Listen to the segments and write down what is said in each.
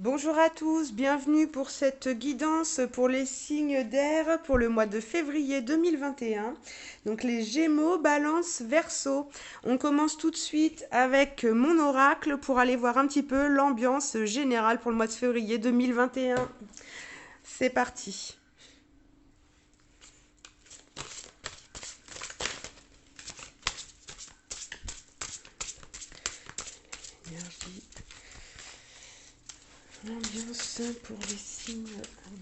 Bonjour à tous, bienvenue pour cette guidance pour les signes d'air pour le mois de février 2021. Donc les Gémeaux, Balance, Verseau. On commence tout de suite avec mon oracle pour aller voir un petit peu l'ambiance générale pour le mois de février 2021. C'est parti. Énergie. L'ambiance pour les signes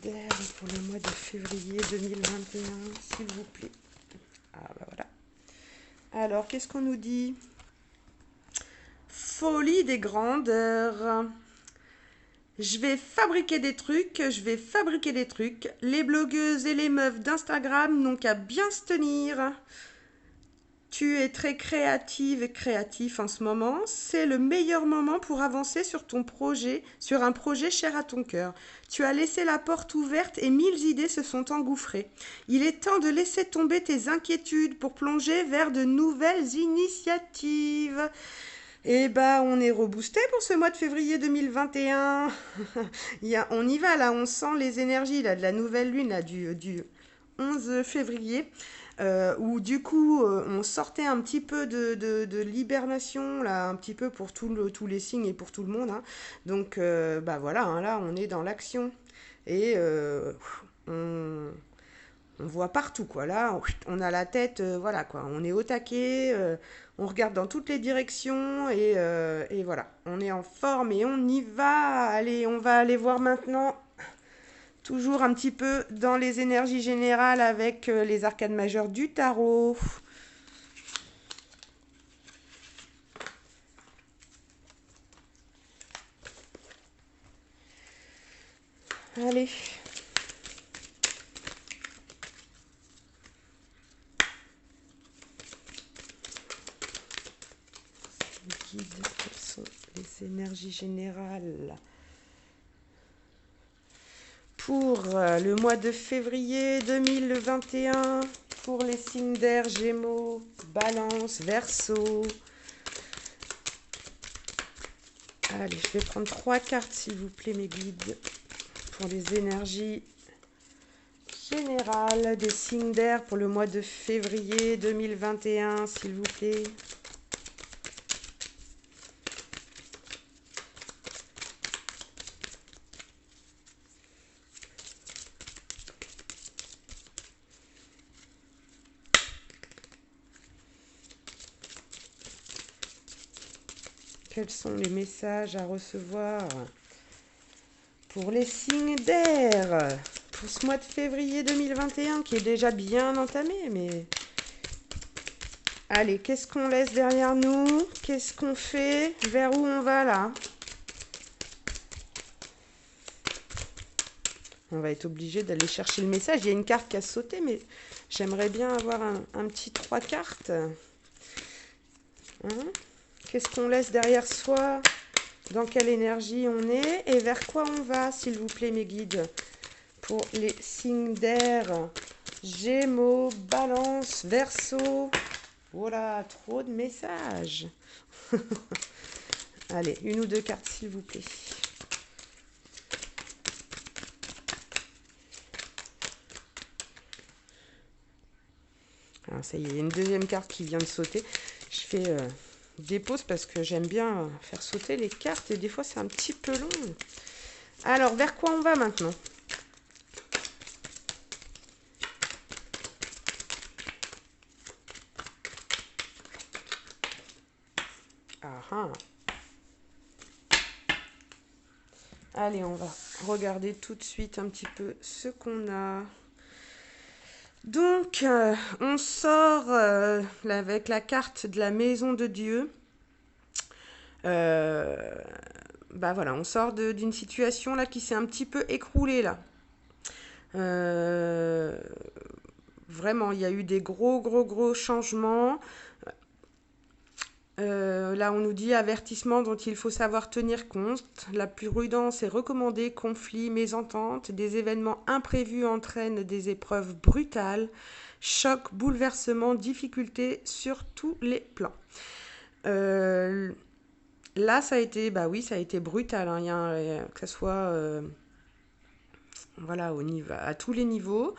d'air pour le mois de février 2021, s'il vous plaît. Ah bah voilà. Alors, qu'est-ce qu'on nous dit? Folie des grandeurs. Je vais fabriquer des trucs. Les blogueuses et les meufs d'Instagram n'ont qu'à bien se tenir. Tu es très créative et créatif en ce moment. C'est le meilleur moment pour avancer sur ton projet, sur un projet cher à ton cœur. Tu as laissé la porte ouverte et 1000 idées se sont engouffrées. Il est temps de laisser tomber tes inquiétudes pour plonger vers de nouvelles initiatives. Eh ben, on est reboosté pour ce mois de février 2021. On y va là, on sent les énergies là, de la nouvelle lune là, du 11 février. Où du coup on sortait un petit peu de l'hibernation là, un petit peu pour tous les signes et pour tout le monde, hein. Donc bah voilà, hein, là on est dans l'action et on voit partout quoi. Là on a la tête, voilà quoi, on est au taquet, on regarde dans toutes les directions et voilà, on est en forme et on y va. Allez, on va aller voir maintenant. Toujours un petit peu dans les énergies générales avec les arcades majeures du tarot. Allez. Guide, quelles sont les énergies générales pour le mois de février 2021 pour les signes d'air, Gémeaux, Balance, Verseau. Allez, je vais prendre 3 cartes s'il vous plaît mes guides pour les énergies générales des signes d'air pour le mois de février 2021 s'il vous plaît. Quels sont les messages à recevoir pour les signes d'air pour ce mois de février 2021 qui est déjà bien entamé, mais allez, qu'est-ce qu'on laisse derrière nous? Qu'est-ce qu'on fait? Vers où on va là? On va être obligé d'aller chercher le message. Il y a une carte qui a sauté, mais j'aimerais bien avoir un petit 3 cartes. Hein? Qu'est-ce qu'on laisse derrière soi? Dans quelle énergie on est? Et vers quoi on va, s'il vous plaît, mes guides? Pour les signes d'air, Gémeaux, Balance, Verseau. Voilà, trop de messages. Allez, une ou deux cartes, s'il vous plaît. Alors, ça y est, il y a une deuxième carte qui vient de sauter. Je fais des pauses parce que j'aime bien faire sauter les cartes et des fois c'est un petit peu long. Alors, vers quoi on va maintenant? Ah ah. Allez, on va regarder tout de suite un petit peu ce qu'on a. Donc, on sort avec la carte de la maison de Dieu. Euh, Bah voilà, on sort d'une situation là qui s'est un petit peu écroulée là. Euh, Vraiment, il y a eu des gros changements. Là, on nous dit avertissement dont il faut savoir tenir compte. La prudence est recommandée. Conflits, mésententes, des événements imprévus entraînent des épreuves brutales. Chocs, bouleversements, difficultés sur tous les plans. Euh, Là, ça a été, bah oui, ça a été brutal, hein. Il y a que ce soit, voilà, au niveau, à tous les niveaux.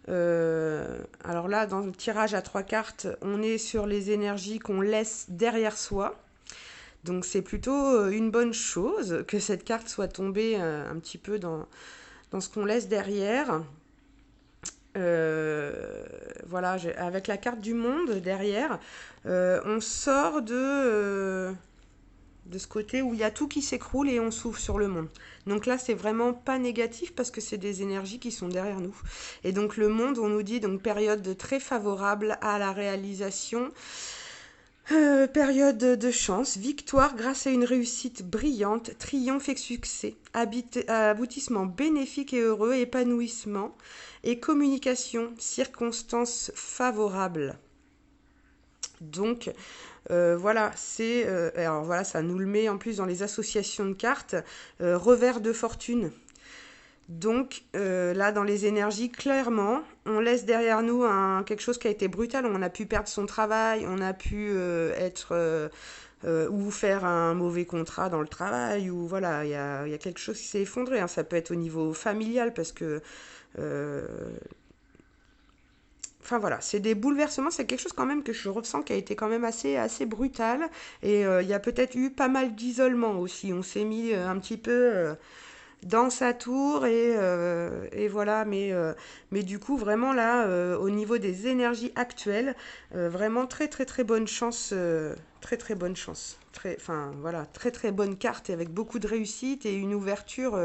Alors là, dans le tirage à 3 cartes, on est sur les énergies qu'on laisse derrière soi. Donc c'est plutôt une bonne chose que cette carte soit tombée un petit peu dans ce qu'on laisse derrière. Voilà, avec la carte du monde derrière, on sort de ce côté où il y a tout qui s'écroule et on s'ouvre sur le monde. Donc là, c'est vraiment pas négatif parce que c'est des énergies qui sont derrière nous. Et donc le monde, on nous dit donc période très favorable à la réalisation, période de chance, victoire grâce à une réussite brillante, triomphe et succès, aboutissement bénéfique et heureux, épanouissement et communication, circonstances favorables. Donc voilà, alors voilà, ça nous le met en plus dans les associations de cartes, revers de fortune. Donc là, dans les énergies, clairement, on laisse derrière nous quelque chose qui a été brutal. On a pu perdre son travail, on a pu ou faire un mauvais contrat dans le travail, ou voilà, il y a quelque chose qui s'est effondré, hein. Ça peut être au niveau familial parce que euh, enfin voilà, c'est des bouleversements, c'est quelque chose quand même que je ressens qui a été quand même assez brutal. Et il y a peut-être eu pas mal d'isolement aussi. On s'est mis un petit peu dans sa tour et voilà. Mais du coup, vraiment là, au niveau des énergies actuelles, vraiment très très très bonne chance. Très très bonne chance. Enfin voilà, très très bonne carte avec beaucoup de réussite et une ouverture.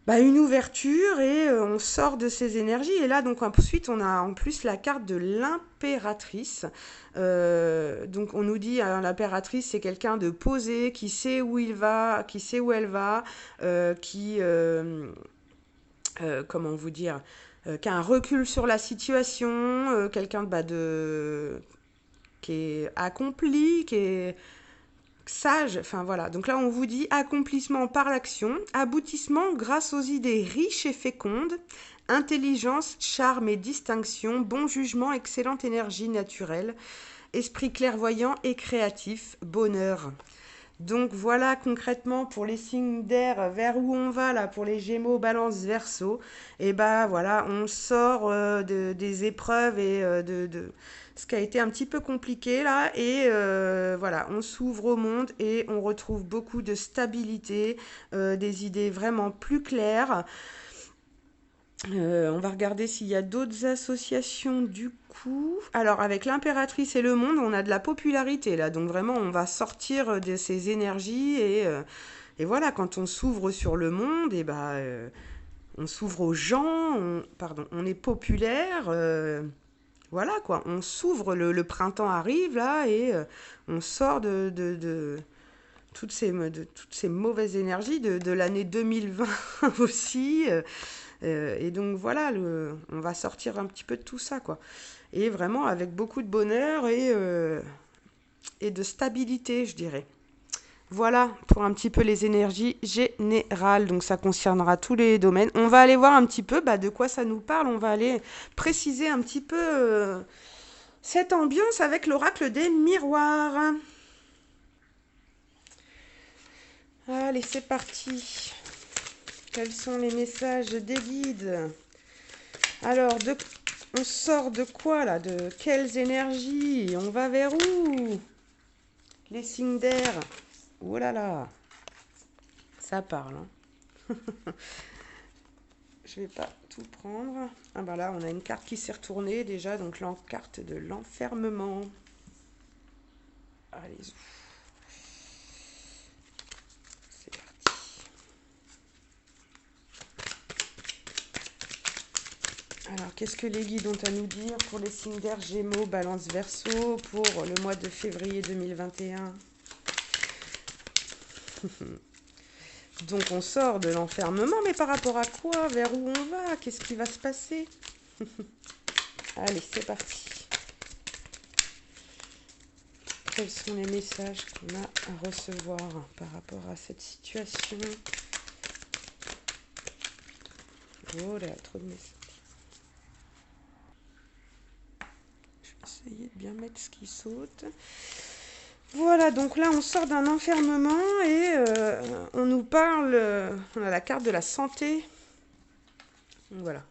Une ouverture et on sort de ces énergies. Et là, donc ensuite, on a en plus la carte de l'impératrice. Donc on nous dit, l'impératrice, c'est quelqu'un de posé, qui sait où il va, qui sait où elle va, comment vous dire, qui a un recul sur la situation, quelqu'un qui est accompli, qui est sage, enfin voilà. Donc là, on vous dit accomplissement par l'action, aboutissement grâce aux idées riches et fécondes, intelligence, charme et distinction, bon jugement, excellente énergie naturelle, esprit clairvoyant et créatif, bonheur. Donc voilà concrètement pour les signes d'air vers où on va là pour les Gémeaux, Balance, Verseau. Et bah voilà, on sort des épreuves et de ce qui a été un petit peu compliqué là et voilà, on s'ouvre au monde et on retrouve beaucoup de stabilité, des idées vraiment plus claires. On va regarder s'il y a d'autres associations du coup. Alors avec l'impératrice et le monde, on a de la popularité là. Donc vraiment, on va sortir de ces énergies et voilà, quand on s'ouvre sur le monde, et on s'ouvre aux gens, pardon, on est populaire. Voilà quoi, on s'ouvre, le printemps arrive là et on sort de toutes ces mauvaises énergies de l'année 2020 aussi. Et donc voilà, on va sortir un petit peu de tout ça, quoi. Et vraiment avec beaucoup de bonheur et de stabilité, je dirais. Voilà pour un petit peu les énergies générales. Donc ça concernera tous les domaines. On va aller voir un petit peu de quoi ça nous parle. On va aller préciser un petit peu cette ambiance avec l'oracle des miroirs. Allez, c'est parti. Quels sont les messages des guides? Alors, on sort de quoi là? De quelles énergies? On va vers où? Les signes d'air. Oh là là, ça parle, hein. Je vais pas tout prendre. Ah bah là, on a une carte qui s'est retournée déjà, donc la carte de l'enfermement. Allez-y. C'est parti. Alors, qu'est-ce que les guides ont à nous dire pour les signes d'air Gémeaux, Balance, Verseau pour le mois de février 2021? Donc on sort de l'enfermement, mais par rapport à quoi? Vers où on va? Qu'est-ce qui va se passer? Allez, c'est parti. Quels sont les messages qu'on a à recevoir par rapport à cette situation? Oh là, trop de messages. Je vais essayer de bien mettre ce qui saute. Voilà, donc là on sort d'un enfermement et on nous parle, on a la carte de la santé. Voilà.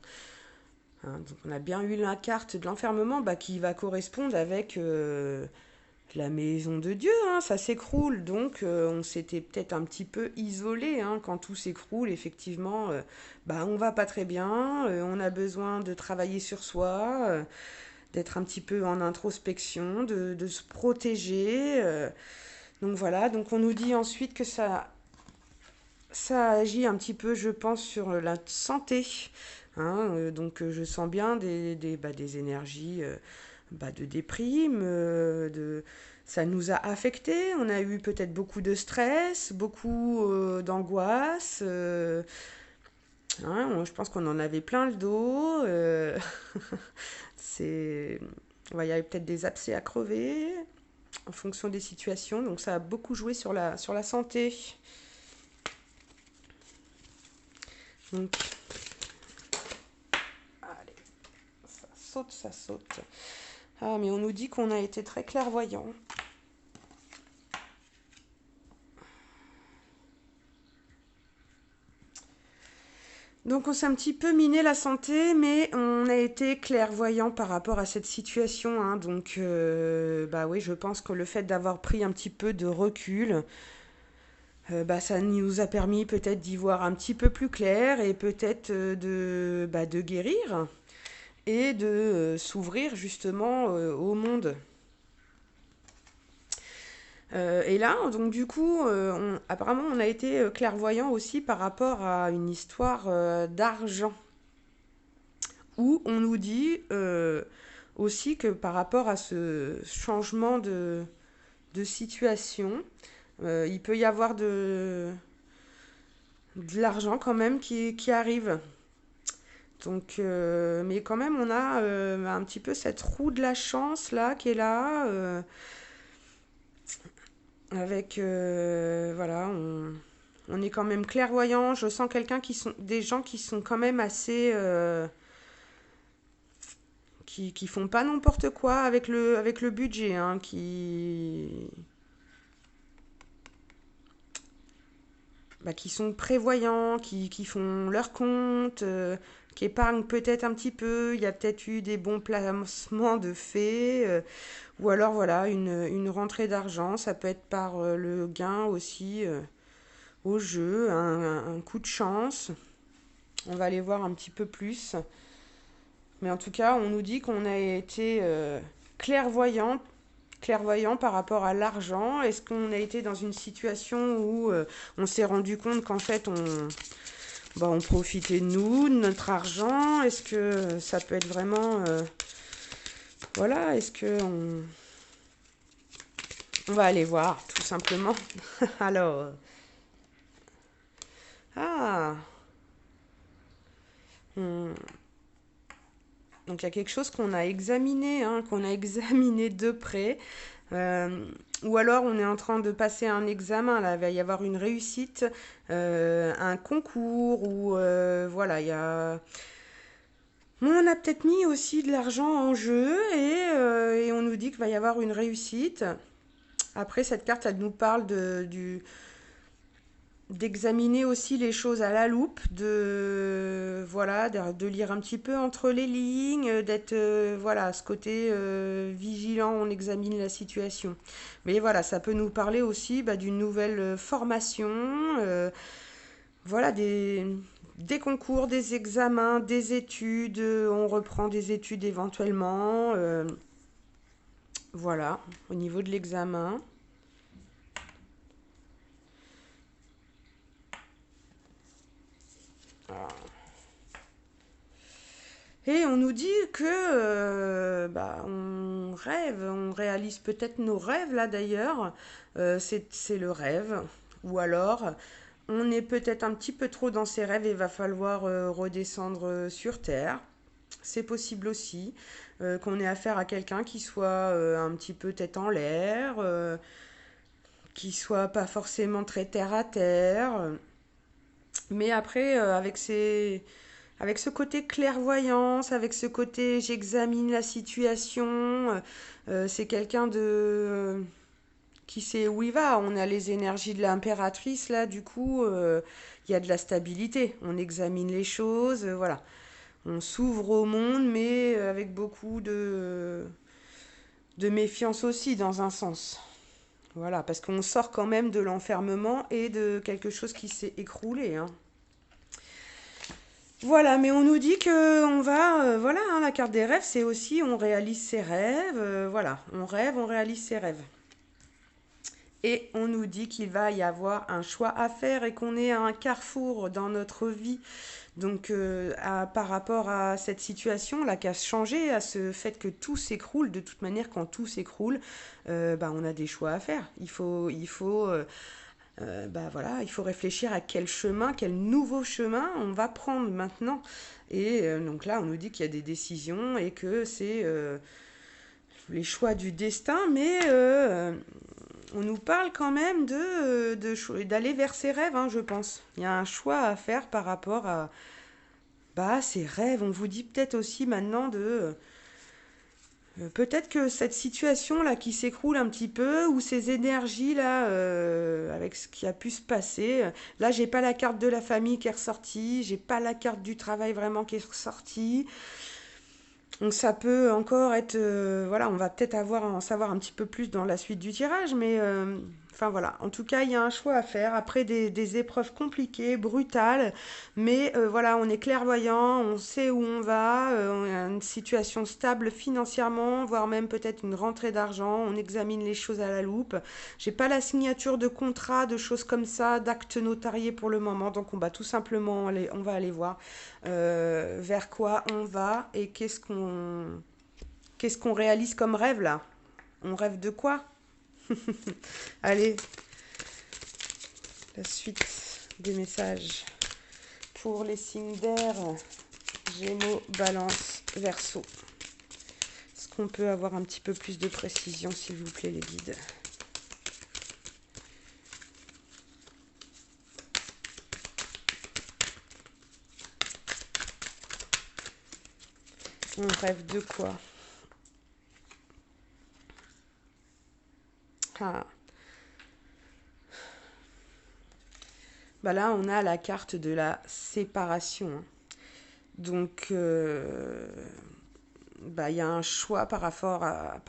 Hein, donc on a bien eu la carte de l'enfermement bah, qui va correspondre avec la maison de Dieu, hein, ça s'écroule. Donc on s'était peut-être un petit peu isolé hein, quand tout s'écroule. Effectivement, bah, on va pas très bien, on a besoin de travailler sur soi, d'être un petit peu en introspection, de se protéger. Donc voilà, donc on nous dit ensuite que ça agit un petit peu, je pense, sur la santé. Hein, donc je sens bien des énergies bah, de déprime, ça nous a affectés. On a eu peut-être beaucoup de stress, beaucoup d'angoisse. Hein, je pense qu'on en avait plein le dos. C'est... Ouais, il y avait peut-être des abcès à crever en fonction des situations. Donc ça a beaucoup joué sur la santé. Donc, allez, ça saute, ça saute. Ah, mais on nous dit qu'on a été très clairvoyant. Donc on s'est un petit peu miné la santé, mais on a été clairvoyant par rapport à cette situation. Hein. Donc bah oui, je pense que le fait d'avoir pris un petit peu de recul, bah, ça nous a permis peut-être d'y voir un petit peu plus clair et peut-être de guérir et de s'ouvrir justement au monde. Et là, donc du coup, apparemment, on a été clairvoyant aussi par rapport à une histoire d'argent, où on nous dit aussi que par rapport à ce changement de situation, il peut y avoir de l'argent quand même qui arrive. Donc, mais quand même, on a un petit peu cette roue de la chance là qui est là, avec voilà, on est quand même clairvoyant. Je sens des gens qui sont quand même assez, qui font pas n'importe quoi avec le budget, hein, qui sont prévoyants, qui font leur compte, qui épargnent peut-être un petit peu. Il y a peut-être eu des bons placements de faits, ou alors voilà, une rentrée d'argent. Ça peut être par le gain aussi au jeu, un coup de chance. On va aller voir un petit peu plus. Mais en tout cas, on nous dit qu'on a été clairvoyant par rapport à l'argent. Est-ce qu'on a été dans une situation où on s'est rendu compte qu'en fait on profitait de nous, de notre argent? Est-ce que ça peut être vraiment... voilà, est-ce que on va aller voir tout simplement. Alors... Ah, hmm, donc il y a quelque chose qu'on a examiné, hein, qu'on a examiné de près. Euh, ou alors on est en train de passer un examen, là, il va y avoir une réussite, un concours, ou voilà, il y a... On a peut-être mis aussi de l'argent en jeu et on nous dit qu'il va y avoir une réussite. Après, cette carte, elle nous parle d'examiner aussi les choses à la loupe, voilà, de lire un petit peu entre les lignes, d'être voilà, à ce côté vigilant, on examine la situation. Mais voilà, ça peut nous parler aussi bah, d'une nouvelle formation, voilà, des concours, des examens, des études, on reprend des études éventuellement, voilà, au niveau de l'examen. Et on nous dit que bah, on rêve, on réalise peut-être nos rêves là d'ailleurs. C'est le rêve. Ou alors, on est peut-être un petit peu trop dans ses rêves et va falloir redescendre sur Terre. C'est possible aussi qu'on ait affaire à quelqu'un qui soit un petit peu tête en l'air, qui soit pas forcément très terre à terre. Mais après, avec ce côté clairvoyance, avec ce côté j'examine la situation, c'est quelqu'un qui sait où il va. On a les énergies de l'impératrice, là, du coup, il y a de la stabilité. On examine les choses, voilà. On s'ouvre au monde, mais avec beaucoup de méfiance aussi, dans un sens. Voilà, parce qu'on sort quand même de l'enfermement et de quelque chose qui s'est écroulé, hein. Voilà, mais on nous dit que on va, voilà, hein, la carte des rêves, c'est aussi on réalise ses rêves, voilà, on rêve, on réalise ses rêves. Et on nous dit qu'il va y avoir un choix à faire et qu'on est à un carrefour dans notre vie. Donc, par rapport à cette situation, là, qui a changé, à ce fait que tout s'écroule, de toute manière, quand tout s'écroule, bah, on a des choix à faire. Bah, voilà, il faut réfléchir à quel chemin, quel nouveau chemin on va prendre maintenant. Et donc là, on nous dit qu'il y a des décisions et que c'est les choix du destin, mais on nous parle quand même d'aller vers ses rêves, hein, je pense. Il y a un choix à faire par rapport à bah, ses rêves. On vous dit peut-être aussi maintenant peut-être que cette situation-là qui s'écroule un petit peu, ou ces énergies-là, avec ce qui a pu se passer, là, j'ai pas la carte de la famille qui est ressortie, j'ai pas la carte du travail vraiment qui est ressortie. Donc ça peut encore être, voilà, on va peut-être en savoir un petit peu plus dans la suite du tirage, mais enfin voilà, en tout cas il y a un choix à faire après des épreuves compliquées, brutales, mais voilà, on est clairvoyant, on sait où on va, on a une situation stable financièrement, voire même peut-être une rentrée d'argent, on examine les choses à la loupe. J'ai pas la signature de contrat, de choses comme ça, d'actes notariés pour le moment, donc on va tout simplement on va aller voir vers quoi on va et qu'est-ce qu'on réalise comme rêve là. On rêve de quoi? Allez, la suite des messages pour les signes d'air, Gémeaux, Balance, Verseau. Est-ce qu'on peut avoir un petit peu plus de précision, s'il vous plaît, les guides? On rêve de quoi? Ah. Bah là, on a la carte de la séparation, hein. Donc, bah, il y a un choix par rapport à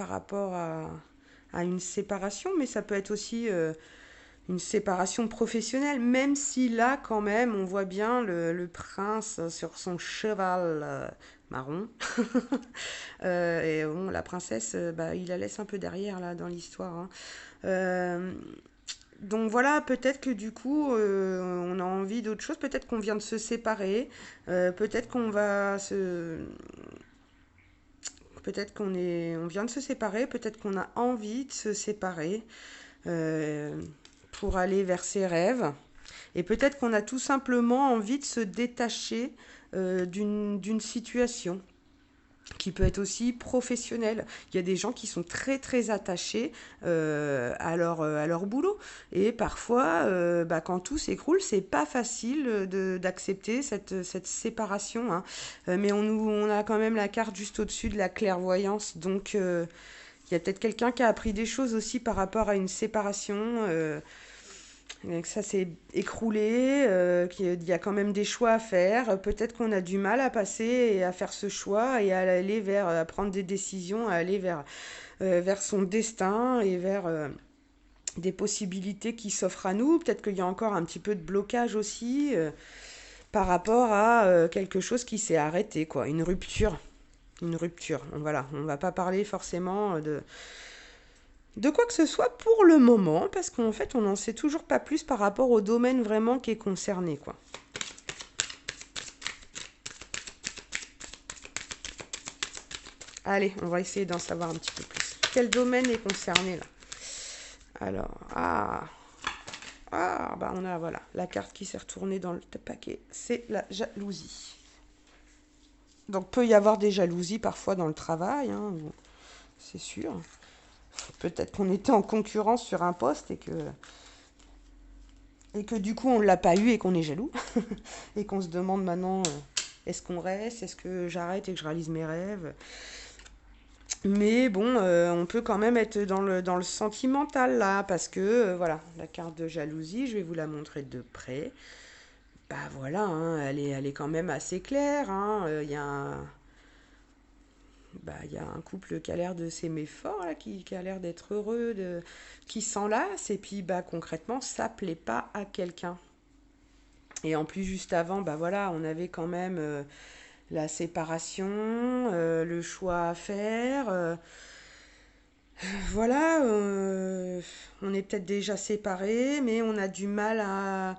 une séparation, mais ça peut être aussi une séparation professionnelle, même si là, quand même, on voit bien le prince sur son cheval marron. Et bon, la princesse, bah, il la laisse un peu derrière, là, dans l'histoire, hein. Euh, donc voilà, peut-être que du coup, on a envie d'autre chose. Peut-être qu'on vient de se séparer. Peut-être qu'on va se... Peut-être on vient de se séparer. Peut-être qu'on a envie de se séparer euh, pour aller vers ses rêves. Et peut-être qu'on a tout simplement envie de se détacher d'une situation qui peut être aussi professionnelle. Il y a des gens qui sont très très attachés à leur boulot. Et parfois, bah, quand tout s'écroule, c'est pas facile d'accepter cette séparation, hein. Mais on a quand même la carte juste au-dessus de la clairvoyance. Donc, il y a peut-être quelqu'un qui a appris des choses aussi par rapport à une séparation. Que ça s'est écroulé, qu'il y a quand même des choix à faire. Peut-être qu'on a du mal à passer et à faire ce choix et à aller à prendre des décisions, à aller vers son destin et vers des possibilités qui s'offrent à nous. Peut-être qu'il y a encore un petit peu de blocage aussi par rapport à quelque chose qui s'est arrêté, quoi. Une rupture. Une rupture. Voilà, on va pas parler forcément de quoi que ce soit pour le moment, parce qu'en fait, on n'en sait toujours pas plus par rapport au domaine vraiment qui est concerné, quoi. Allez, on va essayer d'en savoir un petit peu plus. Quel domaine est concerné, là? Alors, bah on a, voilà, la carte qui s'est retournée dans le paquet, c'est la jalousie. Donc, peut y avoir des jalousies parfois dans le travail, hein, c'est sûr. Peut-être qu'on était en concurrence sur un poste et que du coup on ne l'a pas eu et qu'on est jaloux et qu'on se demande maintenant est-ce qu'on reste, est-ce que j'arrête et que je réalise mes rêves. Mais bon, on peut quand même être dans le sentimental là, parce que voilà, la carte de jalousie, je vais vous la montrer de près. Bah voilà, hein, elle est quand même assez claire. Hein. Il y a un couple qui a l'air de s'aimer fort, là, qui a l'air d'être heureux, qui s'enlace, et puis bah concrètement, ça plaît pas à quelqu'un. Et en plus, juste avant, bah voilà, on avait quand même la séparation, le choix à faire. Voilà, on est peut-être déjà séparés, mais on a du mal à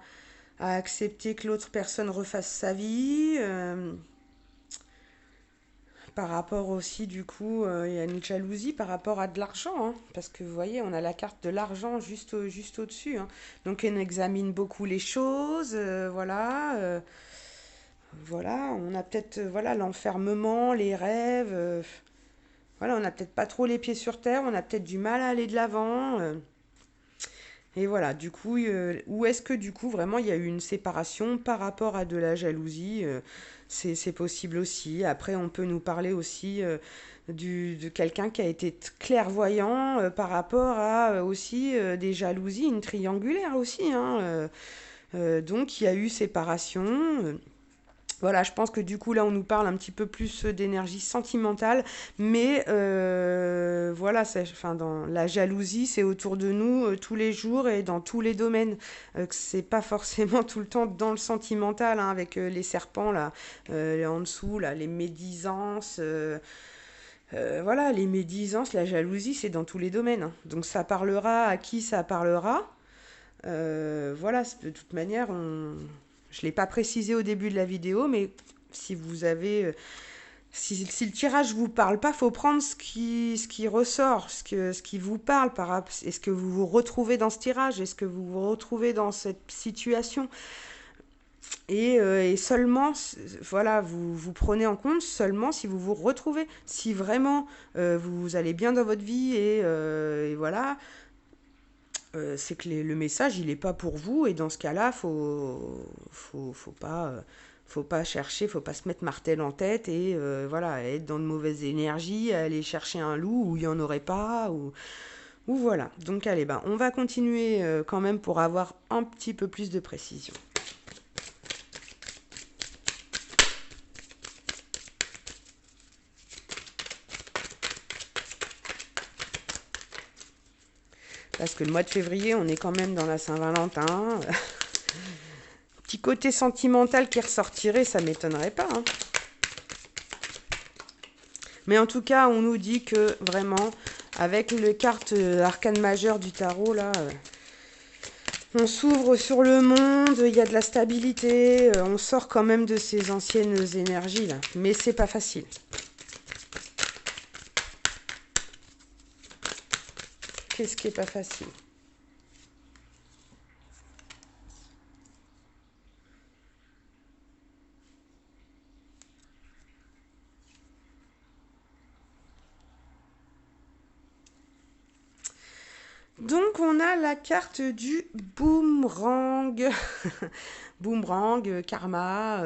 accepter que l'autre personne refasse sa vie. Par rapport aussi, du coup, il y a une jalousie par rapport à de l'argent, hein, parce que vous voyez, on a la carte de l'argent juste au-dessus. Hein. Donc on examine beaucoup les choses, voilà. Voilà, on a peut-être voilà l'enfermement, les rêves. Voilà, on n'a peut-être pas trop les pieds sur terre, on a peut-être du mal à aller de l'avant. Et voilà, du coup, où est-ce que du coup vraiment il y a eu une séparation par rapport à de la jalousie c'est possible aussi. Après, on peut nous parler aussi de quelqu'un qui a été clairvoyant par rapport à aussi des jalousies, une triangulaire aussi. Hein, donc, il y a eu séparation. Voilà, je pense que du coup là on nous parle un petit peu plus d'énergie sentimentale, mais voilà, enfin, dans la jalousie c'est autour de nous tous les jours et dans tous les domaines. Que c'est pas forcément tout le temps dans le sentimental hein, avec les serpents là, en dessous là, les médisances. Voilà, les médisances, la jalousie c'est dans tous les domaines. Hein. Donc ça parlera à qui ça parlera. Voilà, de toute manière, je ne l'ai pas précisé au début de la vidéo, mais si vous avez, si le tirage vous parle pas, faut prendre ce qui ressort, ce qui vous parle est-ce que vous vous retrouvez dans ce tirage, est-ce que vous vous retrouvez dans cette situation, et seulement, voilà, vous prenez en compte seulement si vous vous retrouvez, si vraiment vous allez bien dans votre vie et voilà, c'est que le message, il n'est pas pour vous. Et dans ce cas-là, faut pas chercher, faut pas se mettre martel en tête et voilà, être dans de mauvaises énergies, aller chercher un loup où il n'y en aurait pas. Ou voilà. Donc allez, ben, on va continuer quand même pour avoir un petit peu plus de précision. Parce que le mois de février, on est quand même dans la Saint-Valentin. Petit côté sentimental qui ressortirait, ça m'étonnerait pas. Hein. Mais en tout cas, on nous dit que vraiment, avec les cartes arcane majeure du tarot, là, on s'ouvre sur le monde, il y a de la stabilité, on sort quand même de ces anciennes énergies, là. Mais c'est pas facile. Qu'est-ce qui est pas facile? Donc on a la carte du boomerang. Boomerang, karma,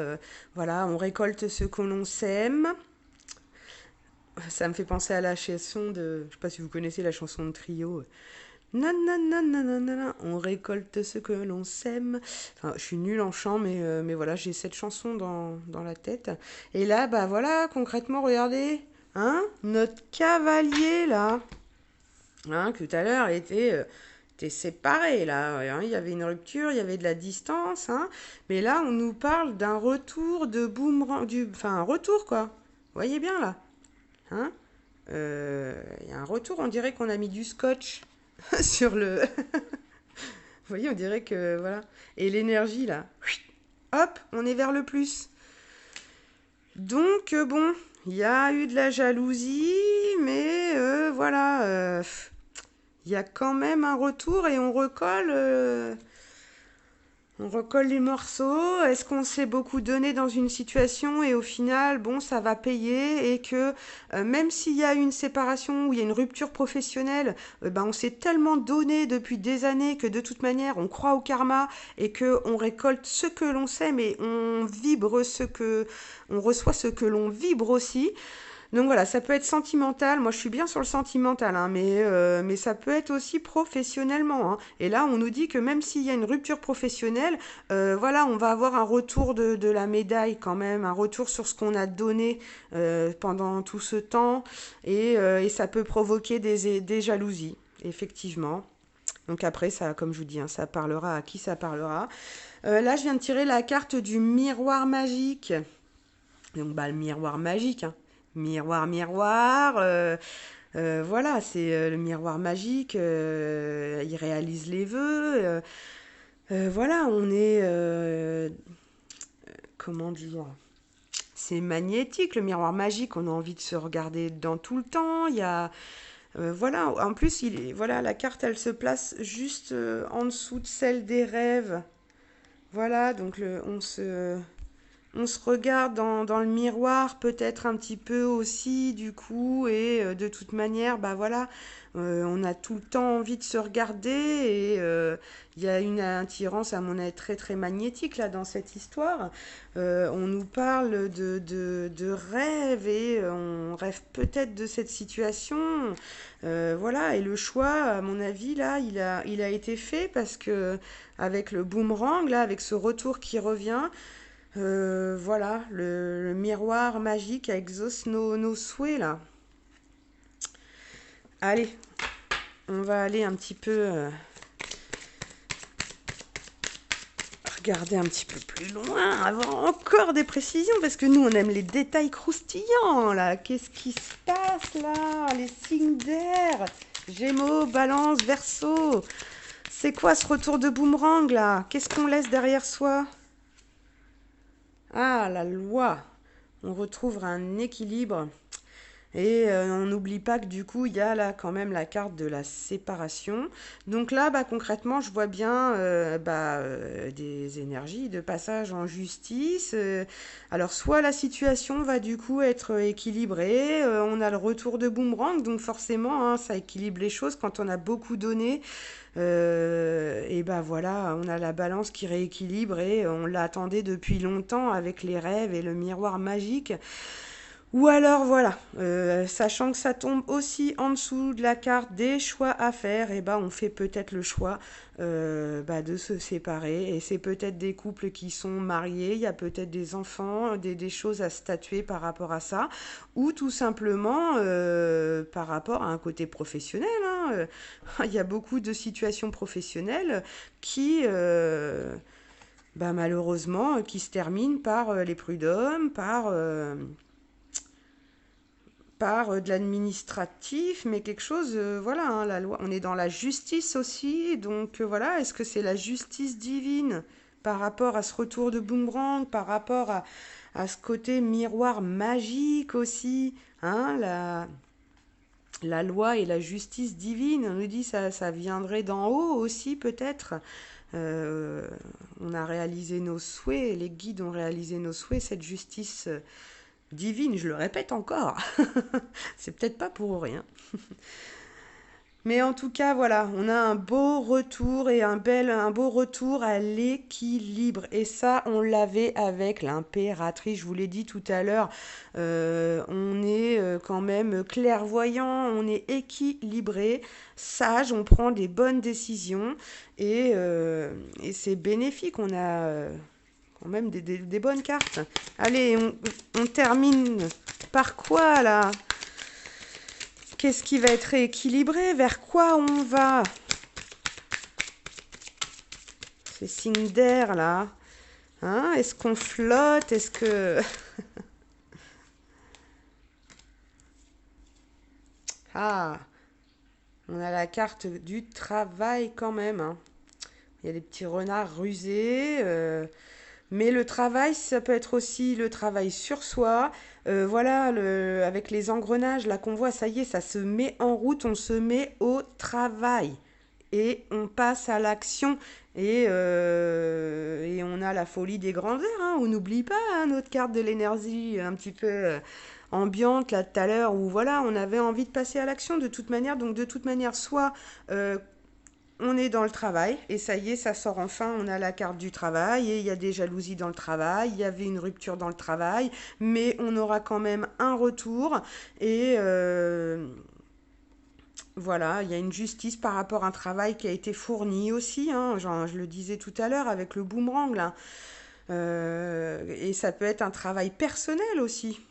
voilà, on récolte ce que l'on sème. Ça me fait penser à la chanson de... Je sais pas si vous connaissez la chanson de Trio. Nanana, on récolte ce que l'on sème. Enfin, je suis nulle en chant, mais voilà, j'ai cette chanson dans la tête. Et là, bah voilà, concrètement, regardez, hein, notre cavalier, là, hein, que tout à l'heure était séparé, là. Hein, il y avait une rupture, il y avait de la distance, hein. Mais là, on nous parle d'un retour de boomerang, enfin, un retour, quoi. Vous voyez bien, là, hein. Il y a un retour, on dirait qu'on a mis du scotch sur le... Vous voyez, on dirait que... Voilà. Et l'énergie, là, hop, on est vers le plus. Donc, bon, il y a eu de la jalousie, mais voilà, il y a quand même un retour et on recolle les morceaux. Est-ce qu'on s'est beaucoup donné dans une situation et au final, bon, ça va payer et que même s'il y a une séparation ou il y a une rupture professionnelle, ben, on s'est tellement donné depuis des années que de toute manière, on croit au karma et que on récolte ce que l'on sait, mais on vibre on reçoit ce que l'on vibre aussi. Donc voilà, ça peut être sentimental. Moi, je suis bien sur le sentimental, hein, mais ça peut être aussi professionnellement, hein. Et là, on nous dit que même s'il y a une rupture professionnelle, voilà, on va avoir un retour de la médaille quand même, un retour sur ce qu'on a donné pendant tout ce temps, et ça peut provoquer des jalousies, effectivement. Donc après, ça, comme je vous dis, hein, ça parlera à qui ça parlera. Là, je viens de tirer la carte du miroir magique. Donc, bah, le miroir magique, hein. Miroir, miroir. Voilà, c'est le miroir magique. Il réalise les vœux. Voilà, on est. Comment dire? C'est magnétique, le miroir magique. On a envie de se regarder dedans tout le temps. Il y a. Voilà, en plus, voilà, la carte, elle se place juste en dessous de celle des rêves. Voilà, donc on se regarde dans le miroir peut-être un petit peu aussi du coup et de toute manière bah voilà on a tout le temps envie de se regarder et il y a une attirance à mon avis très très magnétique là dans cette histoire. On nous parle de rêve et on rêve peut-être de cette situation. Voilà, et le choix à mon avis là il a été fait parce que avec le boomerang là avec ce retour qui revient. Voilà, le miroir magique exauce nos souhaits là. Allez, on va aller un petit peu regarder un petit peu plus loin, avoir encore des précisions, parce que nous on aime les détails croustillants là. Qu'est-ce qui se passe là? Les signes d'air, Gémeaux, Balance, Verseau. C'est quoi ce retour de boomerang là? Qu'est-ce qu'on laisse derrière soi? Ah, la loi. On retrouve un équilibre. Et on n'oublie pas que du coup, il y a là quand même la carte de la séparation. Donc là, bah, concrètement, je vois bien des énergies de passage en justice. Alors, soit la situation va du coup être équilibrée, on a le retour de boomerang, donc forcément, hein, ça équilibre les choses quand on a beaucoup donné. Et ben voilà, on a la balance qui rééquilibre et on l'attendait depuis longtemps avec les rêves et le miroir magique. Ou alors voilà, sachant que ça tombe aussi en dessous de la carte des choix à faire, et ben on fait peut-être le choix de se séparer. Et c'est peut-être des couples qui sont mariés, il y a peut-être des enfants, des choses à statuer par rapport à ça, ou tout simplement par rapport à un côté professionnel, hein. Il y a beaucoup de situations professionnelles qui malheureusement qui se terminent par les prud'hommes, par de l'administratif, mais quelque chose, voilà, hein, la loi, on est dans la justice aussi, donc voilà, est-ce que c'est la justice divine par rapport à ce retour de boomerang, par rapport à ce côté miroir magique aussi, hein, la loi et la justice divine, on nous dit ça viendrait d'en haut aussi peut-être. Euh, on a réalisé nos souhaits, les guides ont réalisé nos souhaits, cette justice divine, je le répète encore. C'est peut-être pas pour rien. Mais en tout cas, voilà, on a un beau retour et un beau retour à l'équilibre. Et ça, on l'avait avec l'impératrice. Je vous l'ai dit tout à l'heure, on est quand même clairvoyant, on est équilibré, sage, on prend des bonnes décisions et c'est bénéfique. On a quand même des bonnes cartes. Allez, on termine par quoi là? Qu'est-ce qui va être équilibré? Vers quoi on va? Ces signes d'air là. Hein? Est-ce qu'on flotte? Est-ce que... Ah, on a la carte du travail quand même, hein. Il y a des petits renards rusés. Mais le travail, ça peut être aussi le travail sur soi. Voilà, avec les engrenages là qu'on voit, ça y est, ça se met en route, on se met au travail. Et on passe à l'action. Et on a la folie des grandeurs, hein. On n'oublie pas, hein, notre carte de l'énergie un petit peu ambiante là tout à l'heure, où voilà, on avait envie de passer à l'action de toute manière. Donc de toute manière, soit on est dans le travail et ça y est, ça sort enfin, on a la carte du travail et il y a des jalousies dans le travail, il y avait une rupture dans le travail, mais on aura quand même un retour et voilà, il y a une justice par rapport à un travail qui a été fourni aussi, hein, genre, je le disais tout à l'heure avec le boomerang là. Et ça peut être un travail personnel aussi,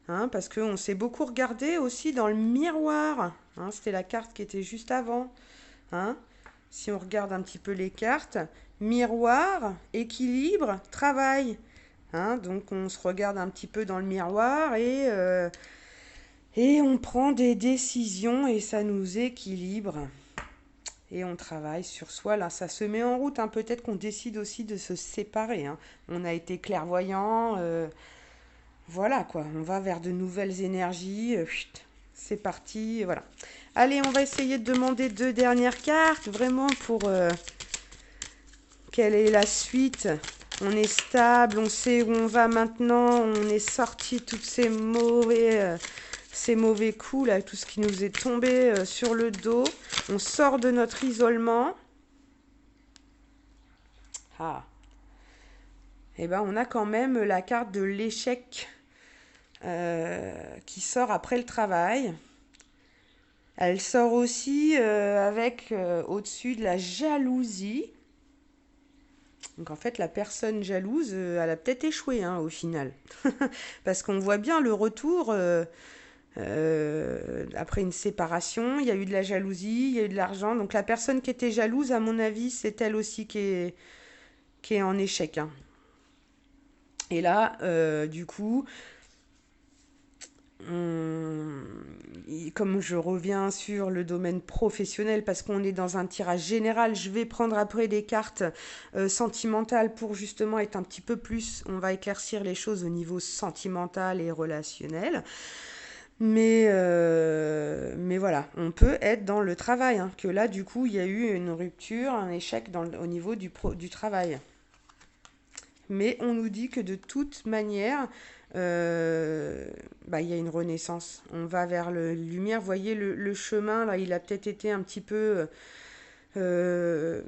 hein, parce qu'on s'est beaucoup regardé aussi dans le miroir, hein, c'était la carte qui était juste avant, hein. Si on regarde un petit peu les cartes, miroir, équilibre, travail, hein, donc on se regarde un petit peu dans le miroir et on prend des décisions et ça nous équilibre. Et on travaille sur soi. Là, ça se met en route, hein. Peut-être qu'on décide aussi de se séparer, hein. On a été clairvoyant. Voilà quoi. On va vers de nouvelles énergies. Chut, c'est parti. Voilà. Allez, on va essayer de demander 2 dernières cartes. Vraiment pour quelle est la suite. On est stable. On sait où on va maintenant. On est sorti de tous ces mauvais coups, là, tout ce qui nous est tombé sur le dos. On sort de notre isolement. Ah. Eh ben, on a quand même la carte de l'échec qui sort après le travail. Elle sort aussi avec au-dessus de la jalousie. Donc en fait, la personne jalouse, elle a peut-être échoué hein, au final. Parce qu'on voit bien le retour. Après une séparation, il y a eu de la jalousie, il y a eu de l'argent. Donc la personne qui était jalouse, à mon avis, c'est elle aussi qui est en échec, hein. Et là, du coup, comme je reviens sur le domaine professionnel, parce qu'on est dans un tirage général, je vais prendre après des cartes sentimentales pour justement être un petit peu plus, on va éclaircir les choses au niveau sentimental et relationnel. Mais voilà, on peut être dans le travail, hein, que là, du coup, il y a eu une rupture, un échec au niveau du travail. Mais on nous dit que de toute manière, bah, il y a une renaissance. On va vers le lumière. Vous voyez, le chemin, là, il a peut-être été un petit peu euh,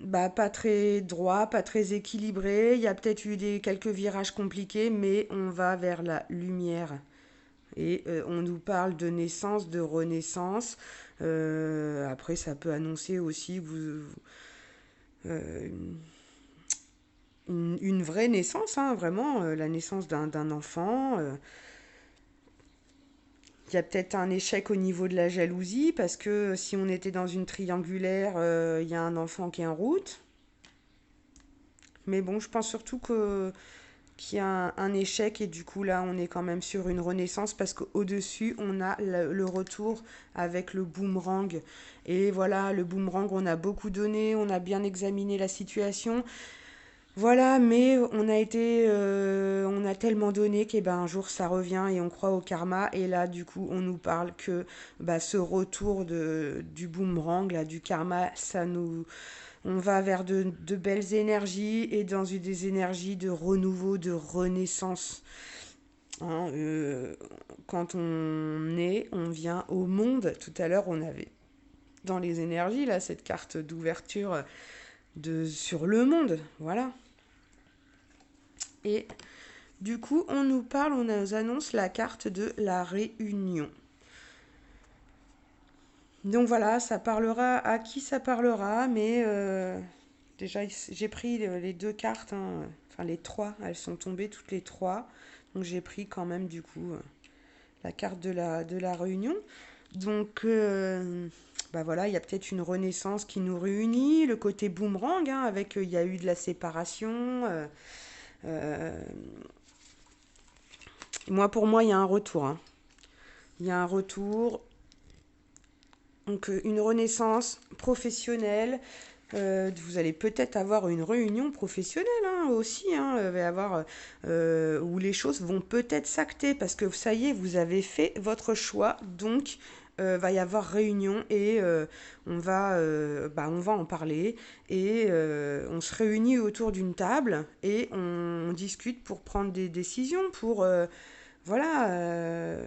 bah, pas très droit, pas très équilibré. Il y a peut-être eu quelques virages compliqués, mais on va vers la lumière. Et on nous parle de naissance, de renaissance. Après, ça peut annoncer aussi euh, une vraie naissance, hein, vraiment, la naissance d'un enfant. Il y a peut-être un échec au niveau de la jalousie, parce que si on était dans une triangulaire, il y a un enfant qui est en route. Mais bon, je pense surtout qu'il y a un échec et du coup là on est quand même sur une renaissance parce qu'au-dessus on a le retour avec le boomerang et voilà le boomerang on a beaucoup donné, on a bien examiné la situation voilà mais on a tellement donné qu'un ben, un jour ça revient et on croit au karma et là du coup on nous parle que bah, ce retour du boomerang là, du karma on va vers de belles énergies et dans des énergies de renouveau, de renaissance. Hein, quand on vient au monde. Tout à l'heure, on avait dans les énergies là cette carte d'ouverture sur le monde, voilà. Et du coup, on nous annonce la carte de la réunion. Donc voilà, ça parlera à qui ça parlera, mais déjà j'ai pris les 2 cartes, hein, enfin les 3, elles sont tombées toutes les 3. Donc j'ai pris quand même du coup la carte de la réunion. Donc bah voilà, il y a peut-être une renaissance qui nous réunit, le côté boomerang, hein, avec il y a eu de la séparation. Euh, pour moi, il y a un retour, hein. Il y a un retour. Donc une renaissance professionnelle. Vous allez peut-être avoir une réunion professionnelle hein, aussi, hein, va y avoir, où les choses vont peut-être s'acter parce que ça y est, vous avez fait votre choix, donc va y avoir réunion et on va en parler et on se réunit autour d'une table et on discute pour prendre des décisions, voilà,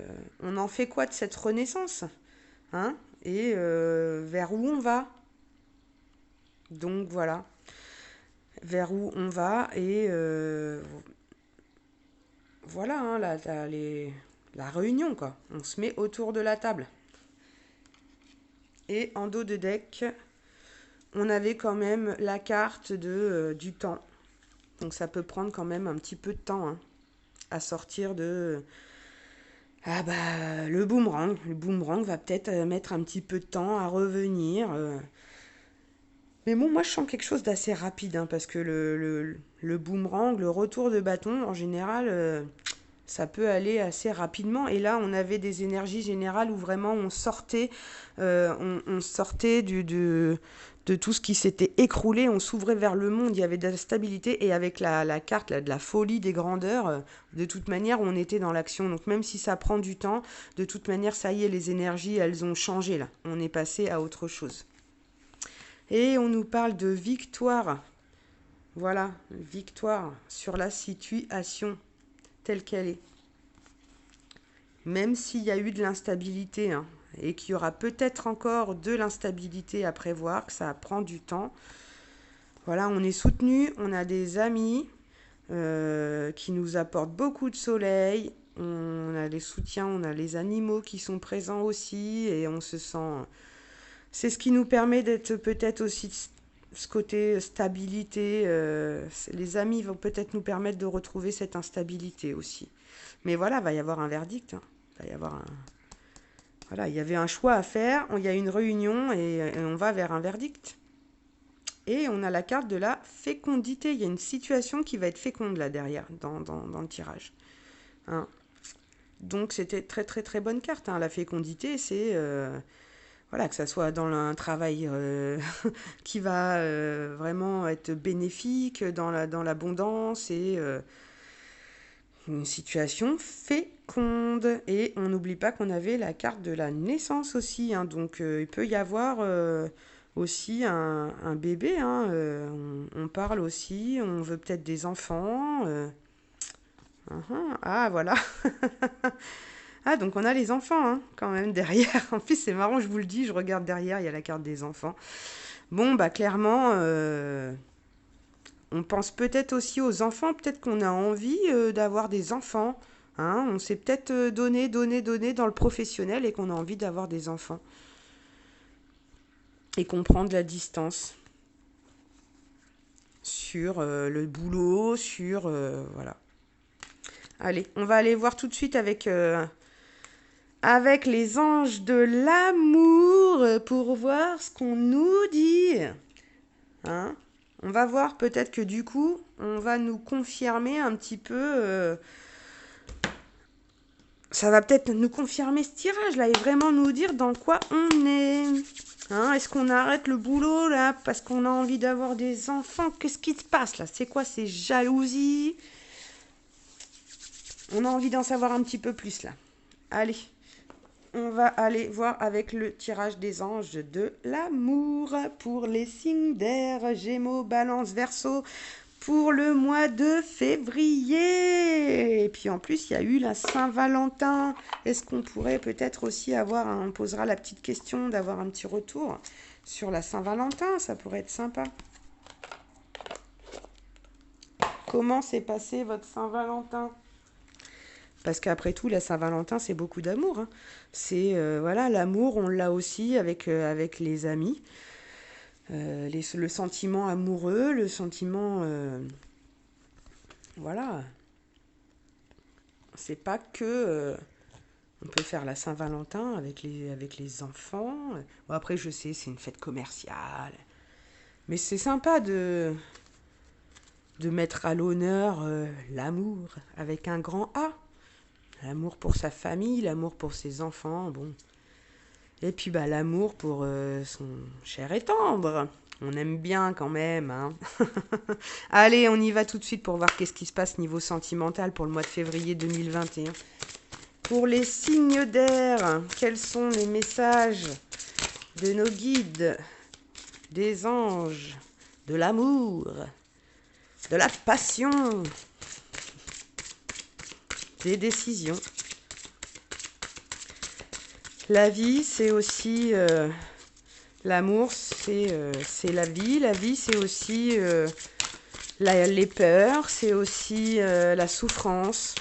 on en fait quoi de cette renaissance, hein, et vers où on va. Donc voilà, vers où on va. Et voilà, hein, la réunion, quoi. On se met autour de la table. Et en dos de deck, on avait quand même la carte du temps. Donc ça peut prendre quand même un petit peu de temps, hein, à sortir de... Ah bah, le boomerang. Le boomerang va peut-être mettre un petit peu de temps à revenir. Mais bon, moi je sens quelque chose d'assez rapide, hein, parce que le boomerang, le retour de bâton, en général, ça peut aller assez rapidement. Et là, on avait des énergies générales où vraiment on sortait de tout ce qui s'était écroulé, on s'ouvrait vers le monde, il y avait de la stabilité. Et avec la carte là, de la folie des grandeurs, de toute manière, on était dans l'action. Donc même si ça prend du temps, de toute manière, ça y est, les énergies, elles ont changé là. On est passé à autre chose. Et on nous parle de victoire. Voilà, victoire sur la situation telle qu'elle est. Même s'il y a eu de l'instabilité, hein, et qu'il y aura peut-être encore de l'instabilité à prévoir, que ça prend du temps. Voilà, on est soutenu, on a des amis qui nous apportent beaucoup de soleil. On a les soutiens, on a les animaux qui sont présents aussi et on se sent... C'est ce qui nous permet d'être peut-être aussi ce côté stabilité. Les amis vont peut-être nous permettre de retrouver cette instabilité aussi. Mais voilà, il va y avoir un verdict, hein. Il va y avoir un... Voilà, il y avait un choix à faire, il y a une réunion et on va vers un verdict. Et on a la carte de la fécondité. Il y a une situation qui va être féconde là derrière, dans le tirage. Hein. Donc c'était très très très bonne carte. Hein. La fécondité, c'est... voilà, que ça soit dans un travail qui va vraiment être bénéfique, dans l'abondance et une situation féconde. Et on n'oublie pas qu'on avait la carte de la naissance aussi. Hein, donc il peut y avoir aussi un bébé. Hein, on parle aussi, on veut peut-être des enfants. Ah, voilà. Ah, donc on a les enfants, hein, quand même, derrière. En plus, c'est marrant, je vous le dis, je regarde derrière, il y a la carte des enfants. Bon, bah clairement, on pense peut-être aussi aux enfants, peut-être qu'on a envie d'avoir des enfants. Hein, on s'est peut-être donné dans le professionnel et qu'on a envie d'avoir des enfants. Et qu'on prend de la distance sur le boulot, sur... voilà. Allez, on va aller voir tout de suite avec les anges de l'amour pour voir ce qu'on nous dit. Hein? On va voir peut-être que du coup, on va nous confirmer un petit peu... ça va peut-être nous confirmer ce tirage-là et vraiment nous dire dans quoi on est. Hein, est-ce qu'on arrête le boulot là parce qu'on a envie d'avoir des enfants? Qu'est-ce qui se passe là? C'est quoi ces jalousies? On a envie d'en savoir un petit peu plus là. Allez, on va aller voir avec le tirage des anges de l'amour pour les signes d'air, Gémeaux, Balance, Verseau, pour le mois de février. Et puis en plus, il y a eu la Saint-Valentin. Est-ce qu'on pourrait peut-être aussi avoir, on posera la petite question d'avoir un petit retour sur la Saint-Valentin, ça pourrait être sympa. Comment s'est passé votre Saint-Valentin? Parce qu'après tout, la Saint-Valentin, c'est beaucoup d'amour. Hein. C'est, voilà, l'amour, on l'a aussi avec les amis. Le sentiment amoureux, le sentiment... voilà. C'est pas que... on peut faire la Saint-Valentin avec les enfants. Bon, après, je sais, c'est une fête commerciale. Mais c'est sympa de mettre à l'honneur l'amour avec un grand A. L'amour pour sa famille, l'amour pour ses enfants, bon. Et puis bah, l'amour pour son cher et tendre. On aime bien quand même. Hein. Allez, on y va tout de suite pour voir qu'est-ce qui se passe niveau sentimental pour le mois de février 2021. Pour les signes d'air, quels sont les messages de nos guides, des anges, de l'amour, de la passion, des décisions? La vie, c'est aussi L'amour, c'est la vie. La vie, c'est aussi les peurs, c'est aussi la souffrance.